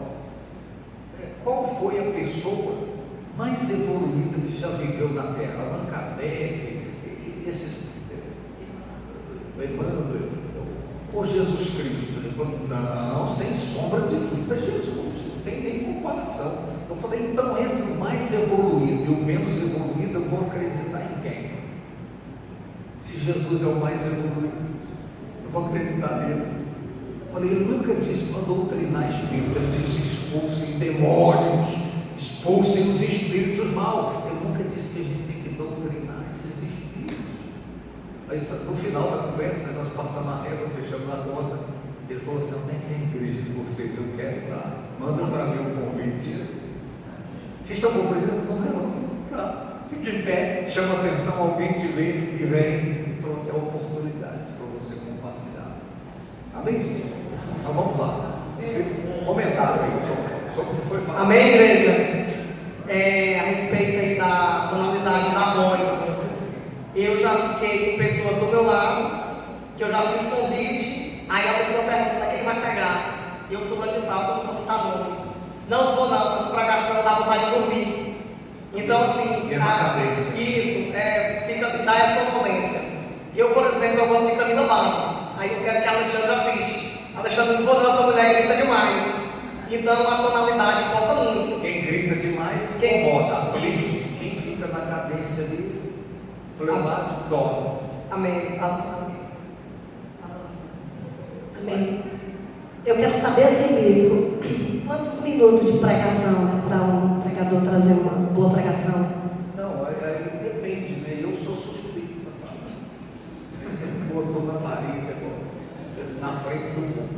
S1: qual foi a pessoa mais evoluída que já viveu na Terra? Allan Kardec, esses Emmanuel, ou Jesus Cristo? Ele falou, não, sem sombra de dúvida, Jesus, não tem nem comparação. Eu falei, então entre o mais evoluído e o menos evoluído, eu vou acreditar em quem? Se Jesus é o mais evoluído, eu vou acreditar nele. Eu falei, ele nunca disse para doutrinar espírito, ele disse expulsem demônios, expulsem os espíritos maus. Ele nunca disse que a gente tem que doutrinar esses espíritos. Aí no final da conversa, nós passamos a régua, fechamos a conta. Ele falou assim, onde é que é a igreja de vocês? Eu quero ir lá, manda para mim um convite. Vocês estão compreendendo? Não, tá. Fique em pé, chama atenção, alguém te vê e vem. E pronto, é a oportunidade para você compartilhar. Amém, gente? Então vamos lá. Comentário aí sobre o que foi falado.
S4: Amém, igreja? A respeito aí da tonalidade da voz. Eu já fiquei com pessoas do meu lado, que eu já fiz convite, aí a pessoa pergunta quem vai pegar. Eu fulano de tal, como você está doido? Não vou não, essa pregação dá vontade de dormir. Então assim, isso, dá essa sonolência. Eu, por exemplo, eu gosto de Camila Barros, aí eu quero que a Alexandra assista. Alexandre, não vou não, essa mulher grita demais. Então a tonalidade importa muito.
S1: Quem grita demais, incomoda. Quem fica na cadência ali, fleumático, dorme.
S4: Amém.
S5: Amém. Eu quero saber assim, bispo, quantos minutos de pregação, né, para um pregador trazer uma boa pregação?
S1: Não, aí depende, né? Eu sou suspeito para falar. Você me botou na parede agora, na frente do povo.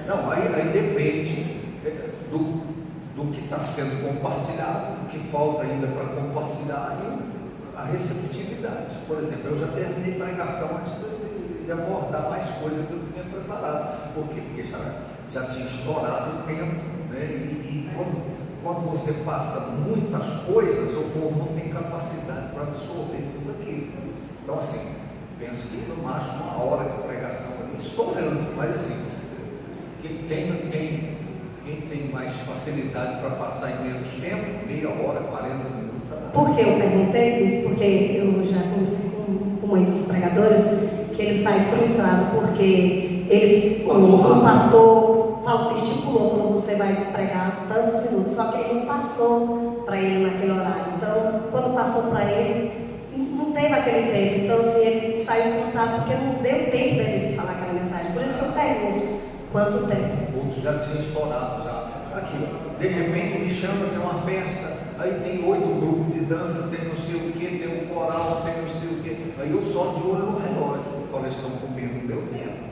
S1: Não, aí depende do que está sendo compartilhado, o que falta ainda para compartilhar e a receptividade. Por exemplo, eu já terminei pregação antes de abordar mais coisas que eu tinha preparado. Por quê? Porque já tinha estourado o tempo, né? E quando você passa muitas coisas, o povo não tem capacidade para absorver tudo aquilo. Então, assim, penso que no máximo 1 hora de pregação ali, estourando, mas assim, quem tem mais facilidade para passar em menos tempo, meia hora, 40 minutos.
S5: Por que eu perguntei isso? Porque eu já conversei com muitos pregadores que eles saem frustrados porque o pastor estipulou, você vai pregar tantos minutos, só que ele não passou para ele naquele horário. Então, quando passou para ele, não teve aquele tempo. Então, assim, ele saiu frustrado porque não deu tempo dele falar aquela mensagem. Por isso que eu pergunto, quanto tempo?
S1: O outro já tinha estourado já. Aqui, de repente me chama, tem uma festa, aí tem 8 grupos de dança, tem não sei o que, tem um coral, tem não sei o que. Aí eu só de olho no relógio. Eu falei, estão comendo o meu tempo.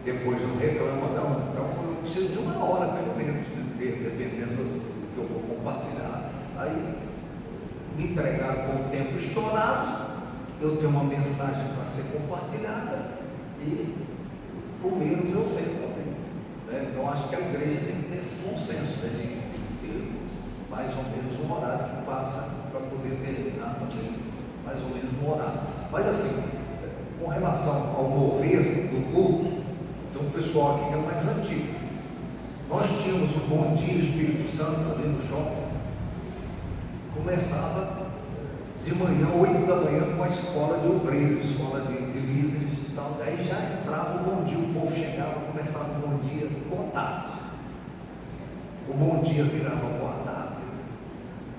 S1: Depois não reclama não. Então eu preciso de 1 hora pelo menos, né? Dependendo do que eu vou compartilhar. Aí me entrega estourado, eu tenho uma mensagem para ser compartilhada e comer o meu tempo também. Né? Então acho que a igreja tem que ter esse bom senso, né? de ter mais ou menos um horário que passa para poder terminar também, mais ou menos um horário. Mas assim, com relação ao mover do culto, tem um pessoal aqui que é mais antigo. Nós tínhamos o Bom Dia Espírito Santo ali no shopping. Começava de manhã, 8 da manhã, com a escola de obreiros, escola de líderes e tal. Daí já entrava o bom dia, o povo chegava, começava o bom dia lotado. O bom dia virava boa tarde.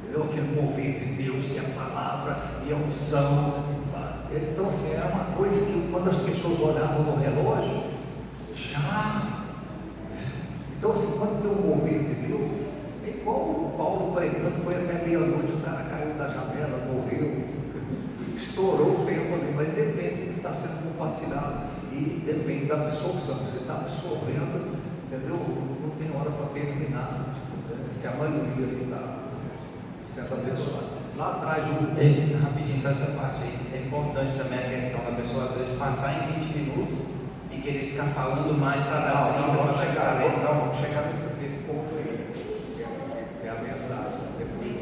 S1: Entendeu? Aquele mover de Deus e a palavra e a unção. Tá? Então, assim, é uma coisa que quando as pessoas olhavam no relógio, já. Então, assim, quando tem um mover de Deus, é igual o Paulo pregando, foi até meia-noite, o cara caiu da janela, morreu, estourou o tempo ali, mas depende do que está sendo compartilhado e depende da absorção. Você está absorvendo, entendeu? Não tem hora para terminar, se a maioria está sendo abençoada. Lá atrás,
S6: rapidinho, só essa parte aí. É importante também a questão da pessoa, às vezes, passar em 20 minutos e querer ficar falando mais para dar
S1: não, vamos chegar,
S6: né?
S1: vamos chegar nesse ponto aí, que é a mensagem. Depois,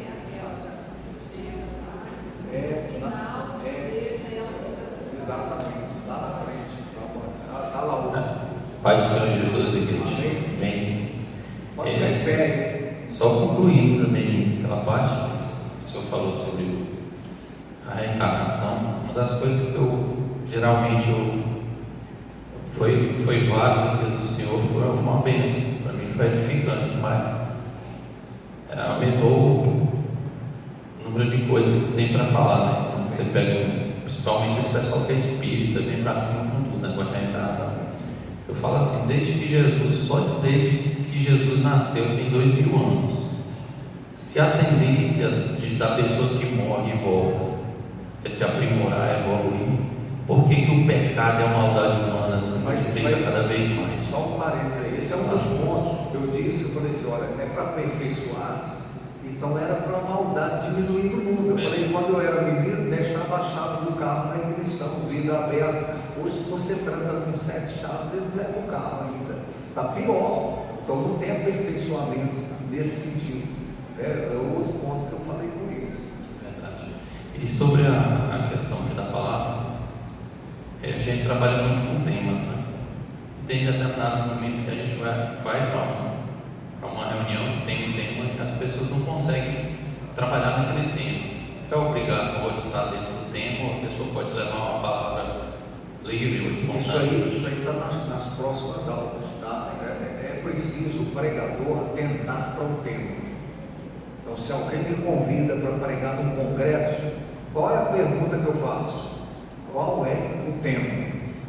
S1: exatamente, lá na frente, está lá o
S7: Pai do Senhor Jesus, igreja. Amém.
S1: pode ficar em pé.
S7: Só concluindo também aquela parte que o senhor falou sobre a reencarnação, uma das coisas que foi válido no do Senhor foi uma bênção, para mim foi edificante demais. Aumentou o número de coisas que tem para falar, né? Quando você pega, principalmente esse pessoal que é espírita, vem para cima com tudo, negócio de reencarnação. Eu falo assim, desde que Jesus nasceu tem 2000 anos. Se a tendência da pessoa que morre e volta é se aprimorar, é evoluir, por que o pecado e a maldade humana se multiplica cada vez mais?
S1: Só um parênteses aí, esse é um dos pontos. Eu falei assim, olha, é para aperfeiçoar, então era para a maldade diminuir no mundo. Eu falei, quando eu era menino, deixava a chave do carro na ignição, vidro aberto. Hoje você tranca com 7 chaves, ele leva o carro ainda. Está pior, então não tem aperfeiçoamento nesse sentido. É outro ponto que eu falei com eles.
S7: Verdade. E sobre a questão da palavra, a gente trabalha muito com temas, né? Tem determinados momentos que a gente vai para uma reunião que tem um tema e as pessoas não conseguem trabalhar naquele tema. É obrigatório estar dentro do tema, ou a pessoa pode levar uma palavra livre ou espontânea.
S1: Isso aí está nas próximas aulas, tá? É preciso o pregador atentar para o tema. Então, se alguém me convida para pregar num congresso, qual é a pergunta que eu faço? Qual é o tema?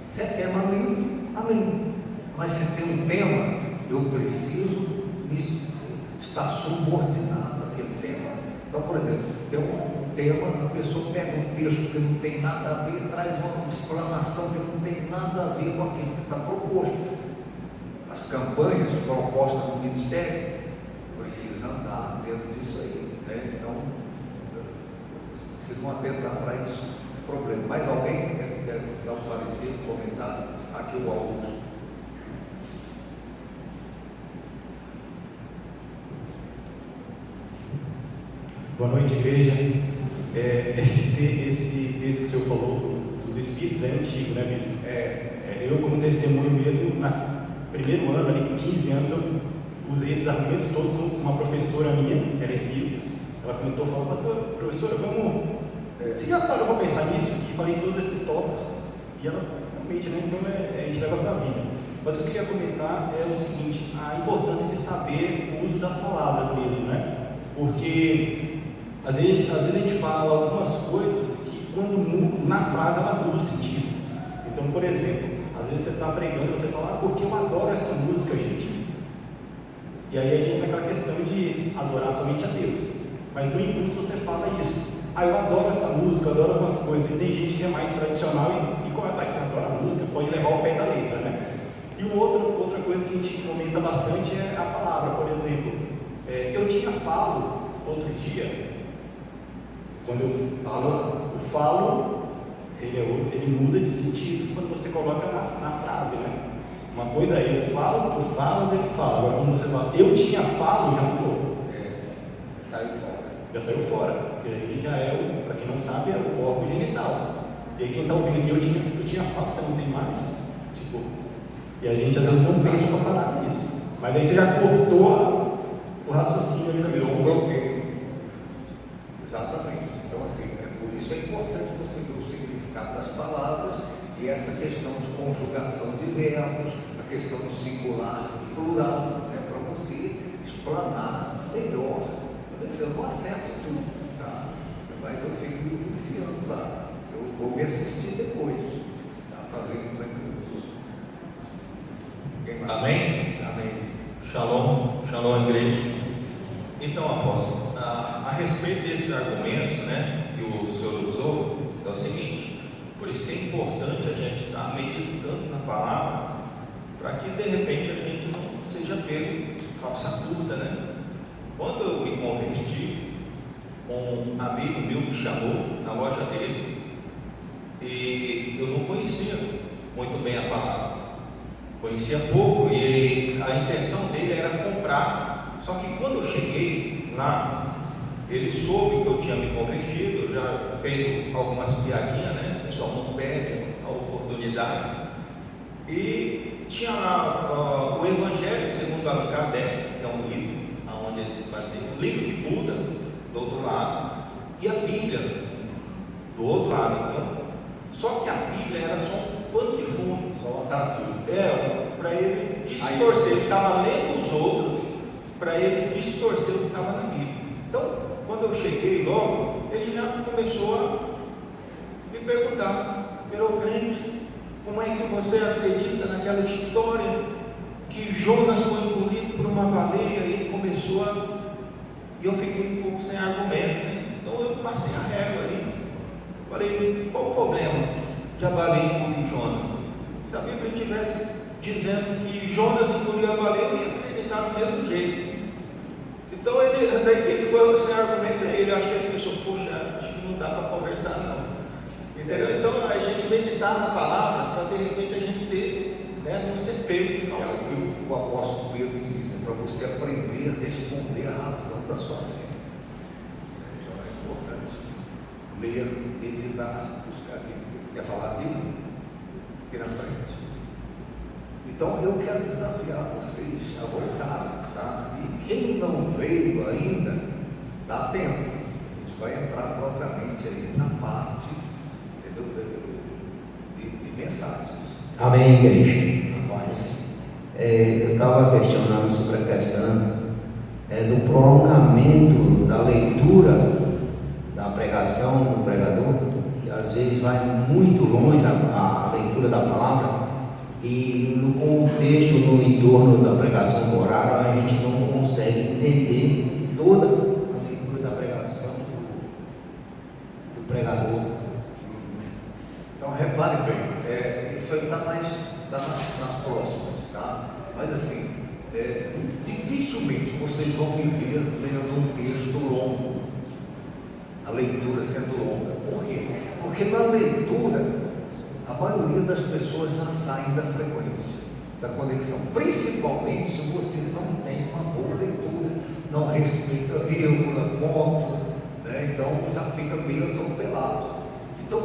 S1: Se é tema livre, amém. Mas se tem um tema, eu preciso estar subordinado àquele tema. Então, por exemplo, tem um tema, a pessoa pega um texto que não tem nada a ver, traz uma explanação que não tem nada a ver com aquilo que está proposto. As campanhas propostas no ministério precisam andar dentro disso aí, né? Então, se não atentar para isso, é problema. Mais alguém quer dar um parecer, um comentário? Aqui o Augusto.
S3: Boa noite, igreja. Esse texto que o senhor falou dos espíritos é antigo, né, bispo? Eu, como testemunho mesmo, no primeiro ano, ali com 15 anos, eu usei esses argumentos todos com uma professora minha, que era espírita. Ela comentou, falou, professora, vamos... Você já parou para pensar nisso? E falei todos esses tópicos. E ela, realmente, né? Então a gente leva para a vida. Mas o que eu queria comentar é o seguinte, a importância de saber o uso das palavras mesmo, né? Porque às vezes a gente fala algumas coisas que quando na frase ela muda o sentido. Então, por exemplo, às vezes você está pregando, você fala, porque eu adoro essa música, gente. E aí a gente tem aquela questão de adorar somente a Deus. Mas no impulso você fala isso. Eu adoro essa música, eu adoro algumas coisas. E tem gente que é mais tradicional e como você adora a música, pode levar ao pé da letra, né? E outra coisa que a gente comenta bastante é a palavra, por exemplo. Eu tinha falo outro dia, quando eu falo, O falo, ele muda de sentido quando você coloca na frase, né? Uma coisa é eu falo, tu falas, ele fala. Agora quando você fala, eu tinha falo, já mudou.
S1: Saiu fora.
S3: Já saiu fora, porque aí já é, para quem não sabe, é o órgão genital. E aí quem está ouvindo aqui, eu tinha falo, você não tem mais. Tipo, e a gente às vezes não pensa para falar nisso. Mas aí você já cortou o raciocínio ali na
S1: Virou
S3: pessoa.
S1: um bloqueio. Exatamente. Então, assim, por isso é importante você ver o significado das palavras e essa questão de conjugação de verbos, a questão do singular e plural, né, para você explanar melhor. Eu não acerto tudo, tá? Mas eu fico iniciando lá. Eu vou me assistir depois, tá? Para ver como é que eu. Quem mais?
S8: Amém?
S1: Amém.
S8: Shalom, shalom, igreja. Então, apóstolo, a respeito desses argumentos, né, que o senhor usou, é o seguinte: por isso que é importante a gente estar meditando na palavra, para que de repente a gente não seja pego calça curta, né? Quando eu me converti, um amigo meu me chamou na loja dele e eu não conhecia muito bem a palavra, conhecia pouco, e a intenção dele era comprar. Só que quando eu cheguei lá, ele soube que eu tinha me convertido, já fez algumas piadinhas, né? O pessoal não perde a oportunidade. E tinha lá o Evangelho segundo Allan Kardec, que é um livro onde ele se baseia, o livro de Buda do outro lado e a Bíblia do outro lado. Então, só que a Bíblia era só um pano de fundo,
S1: Só uma tradução.
S8: para ele distorcer. Ele estava lendo os outros para ele distorcer o que estava na Bíblia. Então, quando eu cheguei logo, ele já começou a me perguntar: virou crente, como é que você acredita naquela história que Jonas foi engolido por uma baleia? E começou a... E eu fiquei um pouco sem argumento, né? Então eu passei a régua ali. Falei: qual o problema de a baleia engolir Jonas? Se a Bíblia estivesse dizendo que Jonas engoliu a baleia, eu ia acreditar do mesmo jeito. Então ele ficou sem argumento. Ele, acho que ele pensou: poxa, acho que não dá para conversar não. Entendeu? Então a gente meditar na palavra para de repente a gente ter, né, não ser pego de calça.
S1: É o que o apóstolo Pedro diz, né? Para você aprender a responder à razão da sua fé. Então é importante ler, meditar, buscar aqui. Quer falar dele? Aqui na frente. Então eu quero desafiar vocês a voltar, tá? E quem não veio ainda, dá tempo. A gente vai entrar propriamente aí na parte, entendeu? De mensagens.
S9: Amém, igreja. Rapaz, eu estava questionando sobre a questão do prolongamento da leitura da pregação do pregador, e às vezes vai muito longe a leitura da palavra, e no contexto, no entorno da pregação do horário, a gente não consegue entender toda a leitura da pregação do pregador.
S1: Então repare bem, isso aí está nas próximas, tá? Mas assim, dificilmente vocês vão me ver lendo um texto longo, a leitura sendo longa. Por quê? Porque na leitura a maioria das pessoas já saem da frequência, da conexão, principalmente se você não tem uma boa leitura, não respeita vírgula, ponto, né? Então já fica meio atropelado. Então,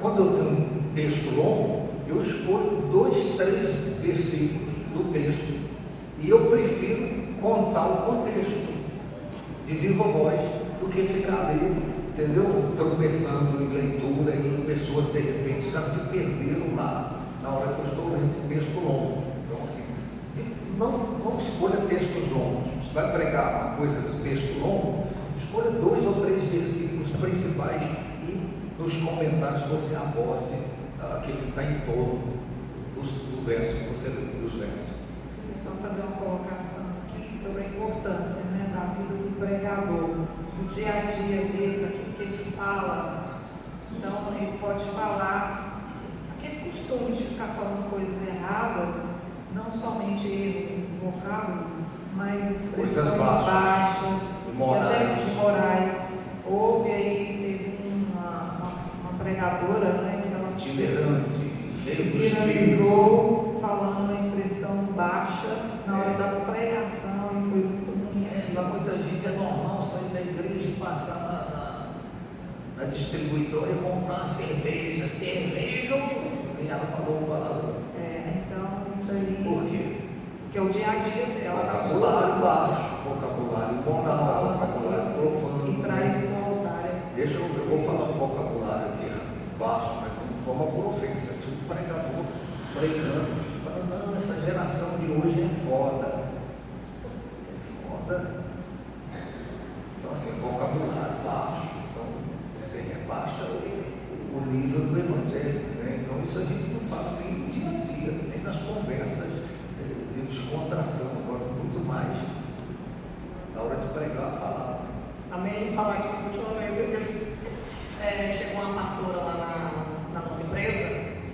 S1: quando eu tenho um texto longo, eu escolho 2, 3 versículos do texto e eu prefiro contar o contexto de viva voz do que ficar ali, entendeu? Tropeçando em leitura, e pessoas de repente já se perderam lá na hora que eu estou lendo um texto longo. Então, assim, não escolha textos longos. Você vai pregar uma coisa de texto longo, escolha 2 ou 3 versículos principais e nos comentários você aborde aquilo que está em torno do verso que você lê, dos versos.
S2: Queria só fazer uma colocação aqui sobre a importância, né, da vida do pregador, do dia a dia dele, daquilo que ele fala. Então, ele pode falar aquele costume de ficar falando coisas erradas, não somente erro no vocábulo, mas expressões baixas,
S1: imorais.
S2: até imorais. Houve aí, teve um pregadora, né, que ela
S1: itinerante, cheio do espírito.
S2: viralizou falando uma expressão baixa na hora da pregação e foi muito ruim.
S1: Para muita gente é normal sair da igreja e passar na distribuidora e comprar uma cerveja. E ela falou uma palavra.
S2: Então isso aí.
S1: Por quê?
S2: Porque o dia a dia dela está
S1: Vocabulário baixo, vocabulário moral, vocabulário profano.
S2: e traz o altar.
S1: Eu vou falar um vocabulário aqui baixo, mas não forma por ofensa. Tinha um pregador pregando, falando, não, essa geração de hoje é foda. É foda. Então assim, vocabulário baixo. Então você rebaixa o nível do evangelho. Né? Então isso a gente não fala nem no dia a dia, nem nas conversas de descontração, agora muito mais na hora de pregar a palavra.
S4: Amém? Vou falar aqui ultimamente, chegou uma pastora lá na nossa empresa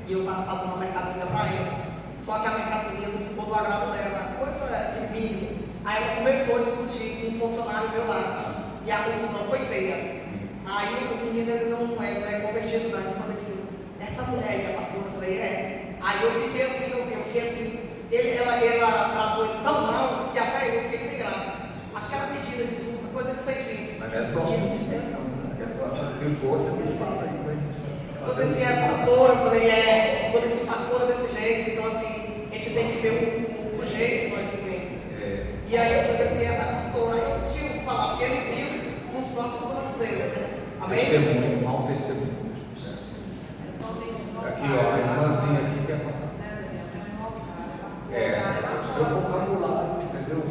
S4: e eu estava fazendo uma mercadoria para ela. Só que a mercadoria não ficou do agrado dela, coisa de mínimo. Aí ela começou a discutir com um funcionário meu lá e a confusão foi feia. Aí o menino ele não é convertido, não. Ele falou assim: essa mulher aí, a pastora, eu falei: é. Aí eu fiquei assim, eu fiquei assim. Ela tratou ele tão mal que até eu fiquei sem graça. Acho que era medida de blusa, coisa de sentir.
S1: Mas não é nosso ministério, não. Se fosse, a gente fala aí pra gente.
S4: Eu falei assim: é pastora? Eu falei: é. Eu falei assim: pastora desse jeito. Então, assim, a gente tem que ver o jeito que nós vivemos. E aí eu falei assim: é da pastora. Aí eu tive que falar, porque ele viu nos próprios olhos dele. Né? Amém?
S1: Testemunho, mau testemunho. Aqui, ó, a irmãzinha aqui quer falar. O seu vocabulário, entendeu?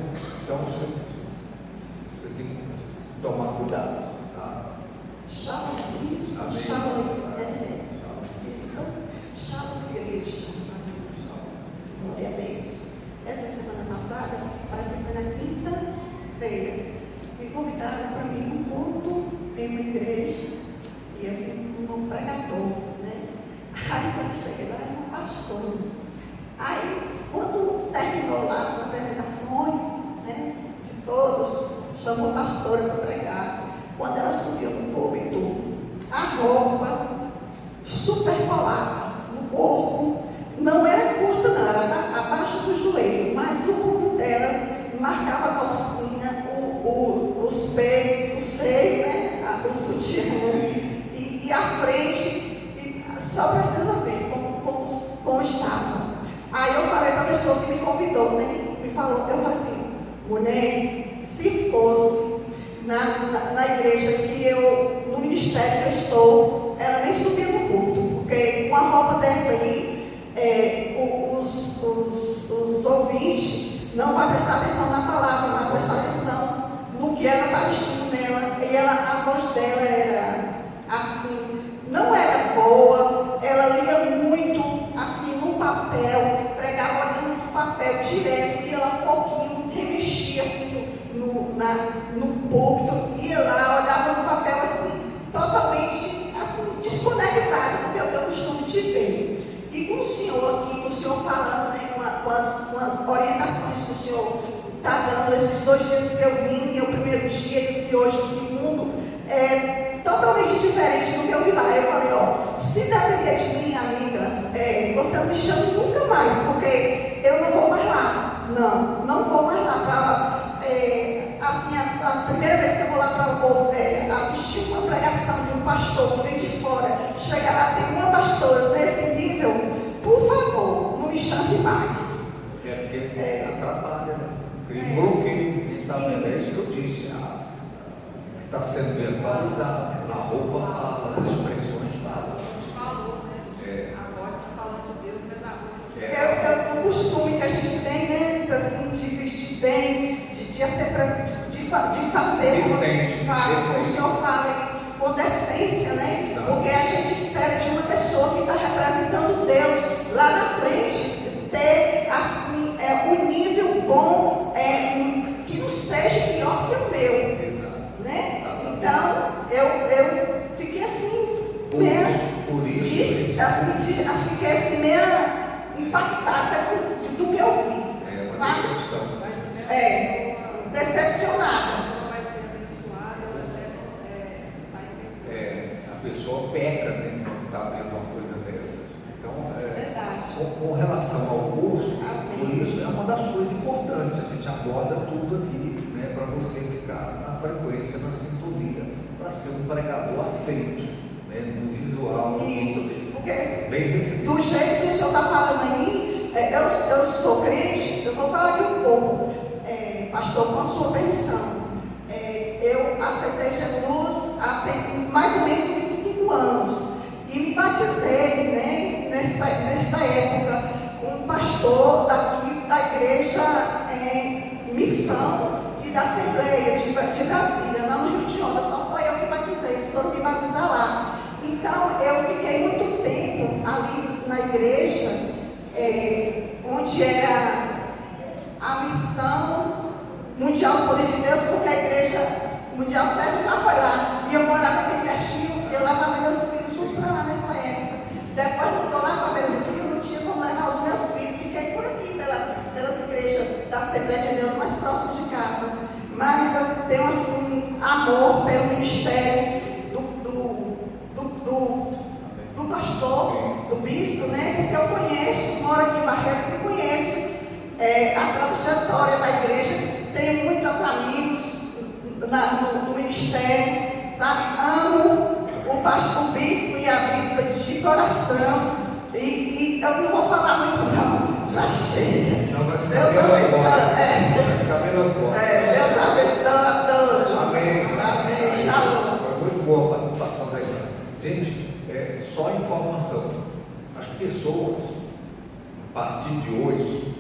S1: Então você tem que tomar cuidado, tá?
S10: Shalom, bispo,
S1: Amém.
S10: shalom, bispo, shalom, igreja. Glória a Deus. Essa semana passada, parece que foi na quinta-feira, me convidaram para mim num culto em uma igreja e eu vim com um pregador, né? Aí quando eu cheguei lá, era um pastor. Aí, quando terminou lá as apresentações, né, de todos, chamou a pastora para pregar. Quando ela subiu no púlpito, a roupa super colada no corpo, não era curta não, era abaixo do joelho, mas o corpo dela marcava a calcinha, os peitos, o seio, né, o sutiã e a frente, e só precisa ver como estava. Aí eu falei para a pessoa que me convidou, né? Me falou, eu falei assim: mulher, se fosse na igreja que eu, no ministério que eu estou, ela nem subia no culto, porque com a roupa dessa aí, os ouvintes não vão prestar atenção na palavra, vão prestar atenção no que ela está vestindo nela. E a voz dela era assim, não era boa, ela lia muito assim no papel, pregava olhando no papel direto, ia lá um pouquinho, remexia assim no púlpito, ia lá, olhava no papel assim, totalmente assim, desconectada do que eu costumo te ver. E com o senhor aqui, com o senhor falando, né, com as orientações que o senhor está dando esses 2 dias que eu vim, e o primeiro dia e hoje o segundo, é totalmente diferente do que eu vi lá. Eu falei: ó, se depender de mim, amiga, você não me chama nunca mais, porque eu não vou mais lá. Não vou mais lá para assim, a primeira vez que eu vou lá para assistir uma pregação de um pastor que vem de fora, chega lá, tem uma pastora nesse nível, por favor, não me chame mais.
S1: Porque atrapalha, né? Cria um bloqueio. É isso que eu disse. Que está sendo verbalizado, a roupa fala, as expressões falam.
S10: É o costume que a gente tem, né? Assim, de vestir bem, de fazer, o senhor fala aí, com decência, né?
S1: Exato.
S10: Porque a gente espera de uma pessoa que está representando Deus lá na frente, ter assim, um nível bom, que não seja pior que o meu.
S1: Exato.
S10: Né? Então, eu fiquei assim, fiquei assim, meio impactada do que eu vi.
S1: Uma
S10: sabe?
S1: decepção.
S10: Decepcionada.
S1: A pessoa peca, né? com relação ao curso, por isso é uma das coisas importantes, a gente aborda tudo aqui, né, para você ficar na frequência, na sintonia, para ser um pregador aceito, né, no visual.
S10: Isso, porque
S1: bem recebido.
S10: do jeito que o senhor está falando aí, eu sou crente, eu vou falar aqui um pouco, pastor, com a sua permissão. Eu aceitei Jesus há mais ou menos 25 anos e me batizei, né, nesta época com um pastor daqui da igreja Missão e da Assembleia de Brasília, lá no Rio de Janeiro. Só foi eu que batizei, eles foram me batizar lá. Então eu fiquei muito tempo ali na igreja, onde era a Missão Mundial do Poder de Deus, porque a igreja Mundial Sério já foi lá, e eu morava bem pertinho, eu levava meus filhos tudo para lá nessa época. Depois mudou lá para Beira do Rio, não tinha como levar os meus filhos, fiquei por aqui, pelas igrejas da Assembleia de Deus mais próximo de casa. Mas eu tenho assim, amor pelo ministério do pastor, do bispo, né? Porque eu conheço, moro aqui em Barreiras e conheço a trajetória da igreja, tenho muitos amigos no ministério, sabe? Amo o pastor, o bispo e a bispa de coração, e eu não vou falar muito não, já chega. Deus abençoe a todos.
S1: Amém.
S10: Amém. Shalom.
S1: Foi muito boa a participação da igreja. Gente, só informação. As pessoas, a partir de hoje,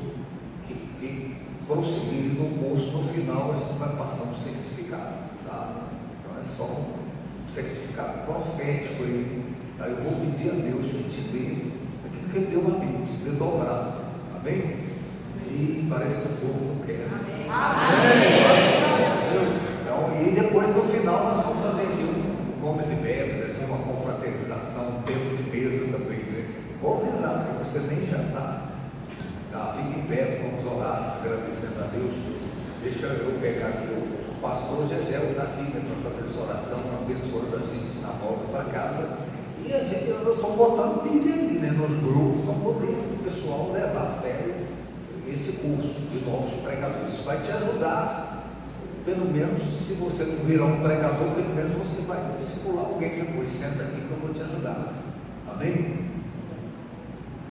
S1: que prosseguirem no curso, no final a gente vai passar um certificado, tá? Então é só um certificado profético aí, tá? Eu vou pedir a Deus que te dê aquilo que Ele deu a mim, te dê dobrado, amém? E parece que o povo não quer. Então, e depois no final nós vamos fazer aqui um comes e bebes, aqui uma confraternização, um tempo de mesa também, né? Vou avisar, porque você nem já está. Tá, fique em pé, vamos orar, agradecendo a Deus. Deixa eu pegar aqui o pastor Gegel, está aqui, né, para fazer essa oração, abençoando a gente na volta para casa. E a gente, eu estou botando pilha aí, né, nos grupos, para poder o pessoal levar a sério esse curso de novos pregadores. Isso vai te ajudar, pelo menos, se você não virar um pregador, pelo menos você vai discipular alguém depois. Senta aqui que eu vou te ajudar. Amém?